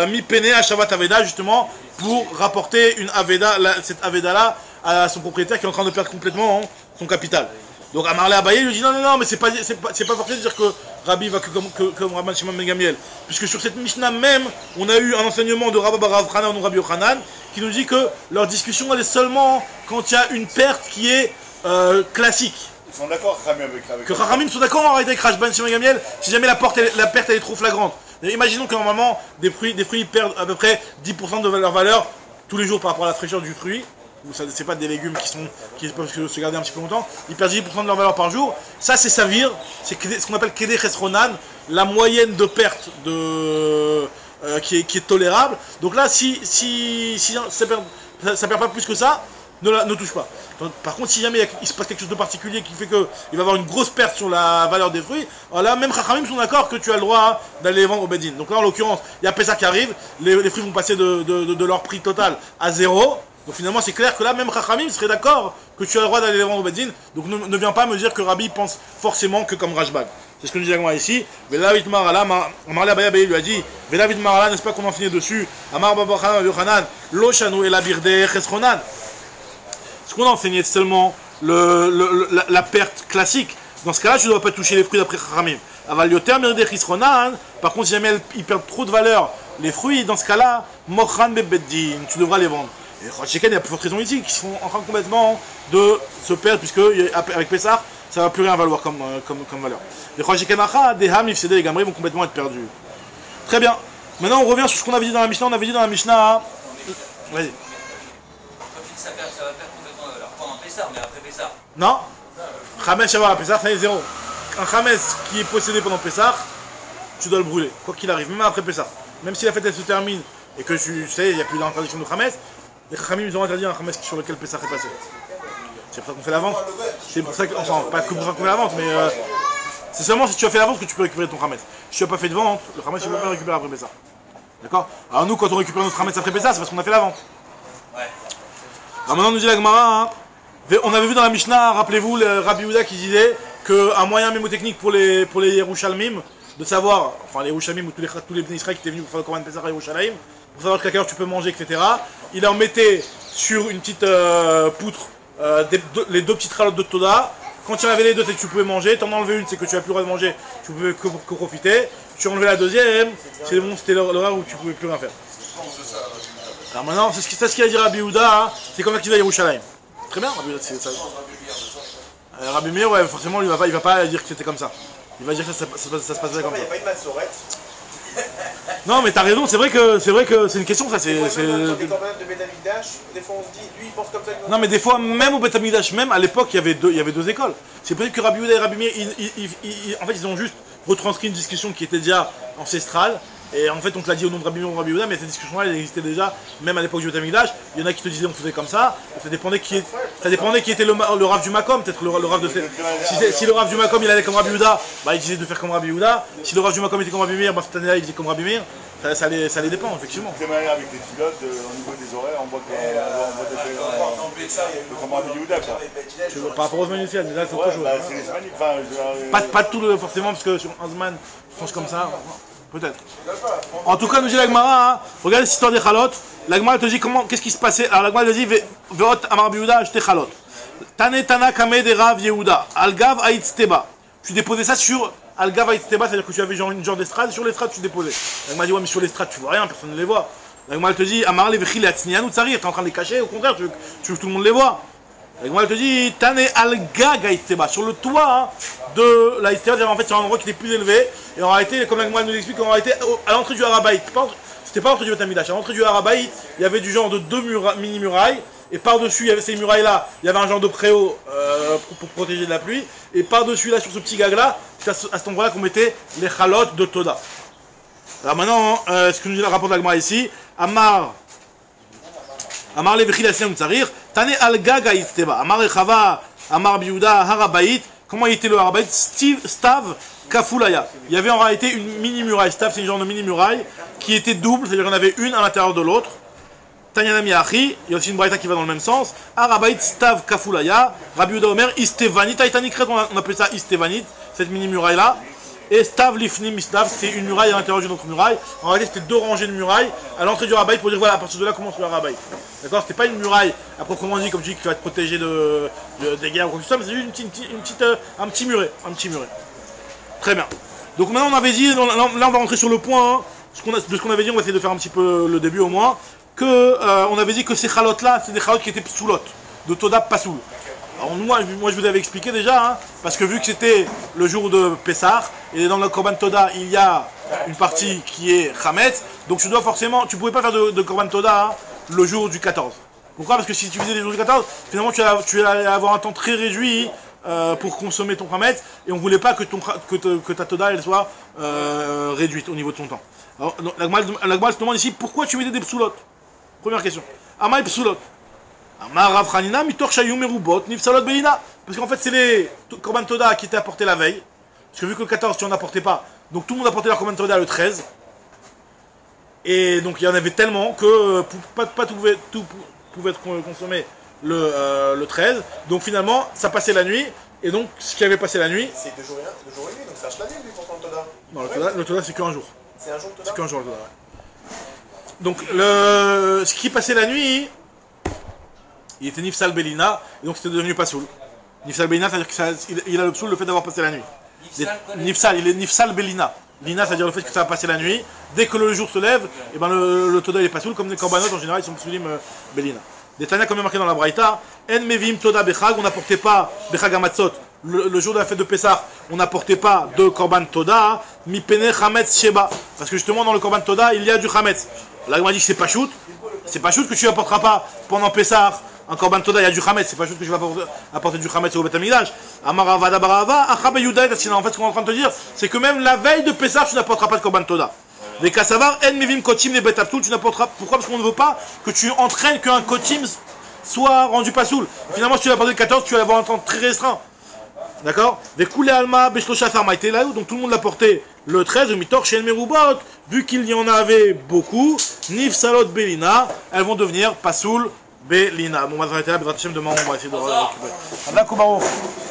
mi pene à Shabbat Aveda, justement, pour rapporter une Aveda, cette Aveda-là, à son propriétaire qui est en train de perdre complètement son capital. Donc Amarle Abaye lui dit non, mais c'est pas forcé de dire que Rabbi va comme Rabban Shimon Ben Gamliel. Puisque sur cette Mishnah même, on a eu un enseignement de Rabba Barav Hanan ou Rabbi Yochanan qui nous dit que leur discussion elle est seulement quand il y a une perte qui est classique. Ils sont d'accord, avec que Chachamim sont d'accord avec Rabban Shimon Ben Gamliel si jamais la perte elle est trop flagrante. Et imaginons que normalement des fruits perdent à peu près 10% de leur valeur tous les jours par rapport à la fraîcheur du fruit. C'est pas des légumes qui peuvent se garder un petit peu longtemps, ils perdent 10% de leur valeur par jour. Ça c'est savir, c'est ce qu'on appelle Kedeh Chesronan, la moyenne de perte qui est tolérable. Donc là si ça perd pas plus que ça, ne touche pas. Par contre, si jamais il se passe quelque chose de particulier qui fait qu'il va y avoir une grosse perte sur la valeur des fruits, alors là, même Chachamim sont d'accord que tu as le droit d'aller les vendre au Beddin. Donc là, en l'occurrence, il y a Pessah qui arrive, les fruits vont passer de leur prix total à 0. Donc finalement, c'est clair que là, même Chachamim serait d'accord que tu as le droit d'aller les vendre au Beddin. Donc ne viens pas me dire que Rabbi pense forcément que comme Rashbag. C'est ce que nous disons ici. Velavit Marala, Amarla Bayabaye lui a dit, Velavit Marala, n'est-ce pas qu'on en finit dessus? Amar Baba Yochanan, Loshanu et la Birde Chesronan. Ce qu'on a enseigné, c'est seulement la perte classique. Dans ce cas-là, tu ne dois pas toucher les fruits d'après Chachamim. Par contre, si jamais ils perdent trop de valeur, les fruits, dans ce cas-là, Mochan Bebeddin, tu devras les vendre. Et Rocheken, il y a plus forte raison ici, qui sont en train complètement de se perdre, puisque avec Pessah, ça ne va plus rien valoir comme valeur. Les Rocheken Acha, des Ham, Ifsede et Gamri vont complètement être perdus. Très bien. Maintenant, on revient sur ce qu'on avait dit dans la Mishnah. On avait dit dans la Mishnah. Vas-y. Ça va perdre complètement de valeur. Pas en Pessah, mais après Pessah. Non. Chametz Shabbat à Pessah, ça est 0. Un Chametz qui est possédé pendant Pessah, tu dois le brûler, quoi qu'il arrive, même après Pessah. Même si la fête elle se termine et que tu sais, il n'y a plus d'interdiction de Chametz, les Chachamim ils ont interdit un Chametz sur lequel Pessah est passé. C'est pour ça qu'on fait la vente. C'est pour ça que, enfin, pas que pour ça qu'on fait la vente, mais c'est seulement si tu as fait la vente que tu peux récupérer ton Chametz. Si tu n'as pas fait de vente, le Chametz tu ne peux pas le récupérer après Pessah. D'accord? Alors nous, quand on récupère notre Chametz après Pessah, c'est parce qu'on a fait la vente. Ouais. Alors maintenant, nous dit la Gemara, hein, on avait vu dans la Mishnah, rappelez-vous, le Rabbi Yehuda qui disait qu'un moyen mémotechnique pour les Yerushalmim, de savoir, enfin les Yerushalmim ou tous les Bnei Israël qui étaient venus pour faire le Korban Pessah à Yerushalayim, pour savoir à quelle heure tu peux manger, etc. Il en mettait sur une petite poutre les deux petites ralottes de Toda. Quand tu en avais les deux, c'est que tu pouvais manger. Tu en enlevais une, c'est que tu n'as plus le droit de manger, tu pouvais que profiter. Tu enlevais la deuxième, c'était l'horaire où tu ne pouvais plus rien faire. Alors maintenant, c'est ce qu'il a dit Rabbi Yehuda, hein, c'est comme ça qu'il va à Yerushalayim. Très bien, Rabbi Yehuda, c'est ça. Rabbi Meir, ouais, forcément, il va pas dire que c'était comme ça. Il va dire que ça se passait comme ça. Il n'y a pas une massorette. Non, mais t'as raison, c'est vrai que c'est une question, ça. C'est des corbanotes de Beth Amikdash, des fois on se dit, lui il pense comme ça. Non, mais des fois, même au Beth Amikdash, même à l'époque, il y avait deux écoles. C'est peut-être que Rabbi Yehuda et Rabbi Meir, en fait, ils ont juste retranscrit une discussion qui était déjà ancestrale. Et en fait, on te l'a dit au nom de Rabbi Meir ou Rabbi Yehuda, mais cette discussion-là, elle existait déjà, même à l'époque du Beth Amikdash. Il y en a qui te disaient on faisait comme ça. Ça dépendait qui était le Rav du Makom, peut-être le Rav de si le Rav du Makom il allait comme Rabbi Yehuda, bah il disait de faire comme Rabbi Yehuda. Si le Rav du Makom était comme Rabbi Meir, bah cette année-là il faisait comme Rabbi Meir. Ça allait dépendre, effectivement. De manière avec les pilotes, au niveau des horaires, on voit comme Rabbi Yehuda, quoi. Par rapport aux magnifiques, mais là c'est autre chose. C'est les Zmanim, Pas tout forcément, parce que sur un Zman, je pense comme ça. Peut-être. En tout cas, nous dit la Gemara, hein, regarde cette histoire des Chalot. La Gemara te dit qu'est-ce qui se passait. Alors la Gemara te dit Veot Amar Rabbi Yehuda acheté Chalot. Tane Tana Kame de Rav Yehuda. Algav Aïtzteba. Tu déposais ça sur Algav Aïtzteba, c'est-à-dire que tu avais une genre d'estrade. Sur l'estrade, tu déposais. La Gemara dit ouais, mais sur l'estrade, tu vois rien, personne ne les voit. La Gemara te dit Amar Levechil Atznian ou Tsarir. Tu es en train de les cacher, au contraire, tu veux que tout le monde les voit. La Gemara te dit Tane Algag Aïtzteba. Sur le toit de l'Aïtzteba, en fait, c'est un endroit qui était plus élevé. Et en réalité, comme la Gemara nous explique, en réalité, à l'entrée du Harabaït, c'était pas l'entrée du Beth Amikdash, à l'entrée du Harabaït, il y avait du genre de deux mini-murailles, et par-dessus, il y avait ces murailles-là, il y avait un genre de préau pour protéger de la pluie, et par-dessus, là, sur ce petit gag-là, c'est à cet endroit-là qu'on mettait les chalotes de Toda. Alors maintenant, ce que nous dit le rapport de la Gemara ici, Amar Levichi Lassien Tsarir, Tane al Gaga Iteba, Amar Echava, Amar Biuda, Harabait, comment il était le Harabait? Stav Kafulaya. Il y avait en réalité une mini-muraille. Stav, c'est une genre de mini-muraille qui était double, c'est-à-dire qu'il y en avait une à l'intérieur de l'autre. Tanyanami Achi, il y a aussi une braïta qui va dans le même sens. Harabait Stav Kafulaya, Rabbi Yehuda Omer, Istevanit, Taïtanikret, on appelle ça Istevanit, cette mini-muraille-là. Et Stav Lifnim Istav, c'était une muraille à l'intérieur d'une autre muraille. En réalité, c'était 2 rangées de murailles à l'entrée du Harabait pour dire voilà, à partir de là commence le Harabait. D'accord? C'était pas une muraille à proprement dit, comme tu dis, qui va être protégée des guerres ou quoi que ce soit, mais c'est juste un petit muret. Très bien. Donc maintenant, on avait dit, là on va rentrer sur le point, hein, de ce qu'on avait dit, on va essayer de faire un petit peu le début au moins, on avait dit que ces chalotes-là, c'est des chalotes qui étaient psoulotes, de Toda Pasoul. Alors moi je vous avais expliqué déjà, hein, parce que vu que c'était le jour de Pessah, et dans le Korban Toda il y a une partie qui est Chametz, donc tu pouvais pas faire de Korban Toda hein, le jour du 14. Pourquoi? Parce que si tu faisais les jours du 14, finalement tu allais avoir un temps très réduit pour consommer ton Chametz, et on voulait pas que ta Toda elle soit réduite au niveau de ton temps. Alors la Gemara se demande ici, pourquoi tu mettais des psoulotes? Première question. Amai psoulot. Amar Rav Hanina mitor shayou merubot nifsalot beina. Parce qu'en fait c'est les Korban Toda qui étaient apportés la veille. Parce que vu que le 14 tu en apportais pas, donc tout le monde apportait leur Korban Toda le 13. Et donc il y en avait tellement que pas tout pouvait être consommé le 13. Donc finalement ça passait la nuit. Et donc ce qui avait passé la nuit. C'est 2 jours et nuit, donc ça achète la nuit lui pour ton Toda. Non, le Toda c'est qu'un jour. C'est un jour Toda. C'est qu'un jour le Toda, ouais. Donc ce qui passait la nuit, il était Nifsal Belina, et donc c'était devenu Pasoul. Nifsal Belina, c'est-à-dire qu'il a le psoul le fait d'avoir passé la nuit. Nifsal, il est Nifsal Belina. Lina, c'est-à-dire le fait que ça a passé la nuit. Dès que le jour se lève, et ben le Toda il est Pasoul, comme les Korbanot en général, ils sont psoulim Belina. Des Tanya, comme il est marqué dans la Braïta, En Mevim Toda Bechag, on n'apportait pas Bechag Amatzot. Le jour de la fête de Pessah, on n'apportait pas de Korban Toda, Mi Pene Chametz Sheba. Parce que justement, dans le Korban Toda, il y a du Chametz. Là, on m'a dit que c'est pas shoot. C'est pas shoot que tu n'apporteras pas pendant Pessah un Korban Toda, il y a du Chametz. C'est pas shoot que je vais apporter du Chametz au Beth Amikdash. Amaravada Barava, Achabe Yuda et Tatsina. En fait, ce qu'on est en train de te dire, c'est que même la veille de Pessah, tu n'apporteras pas de Korban Toda. Les Kassavar, En Mevim Kotim, les Bet Absoul, tu n'apporteras. Pourquoi? Parce qu'on ne veut pas que tu entraînes qu'un Kotim soit rendu Pasoul. Finalement, si tu vas apporter le 14, tu vas avoir un temps très restreint. D'accord? Donc tout le monde l'a porté le 13, Mitor chez Merubot, vu qu'il y en avait beaucoup, Nif Salot Belina, elles vont devenir Pasoul Belina. Bon, on va s'arrêter là, demain on va essayer de récupérer.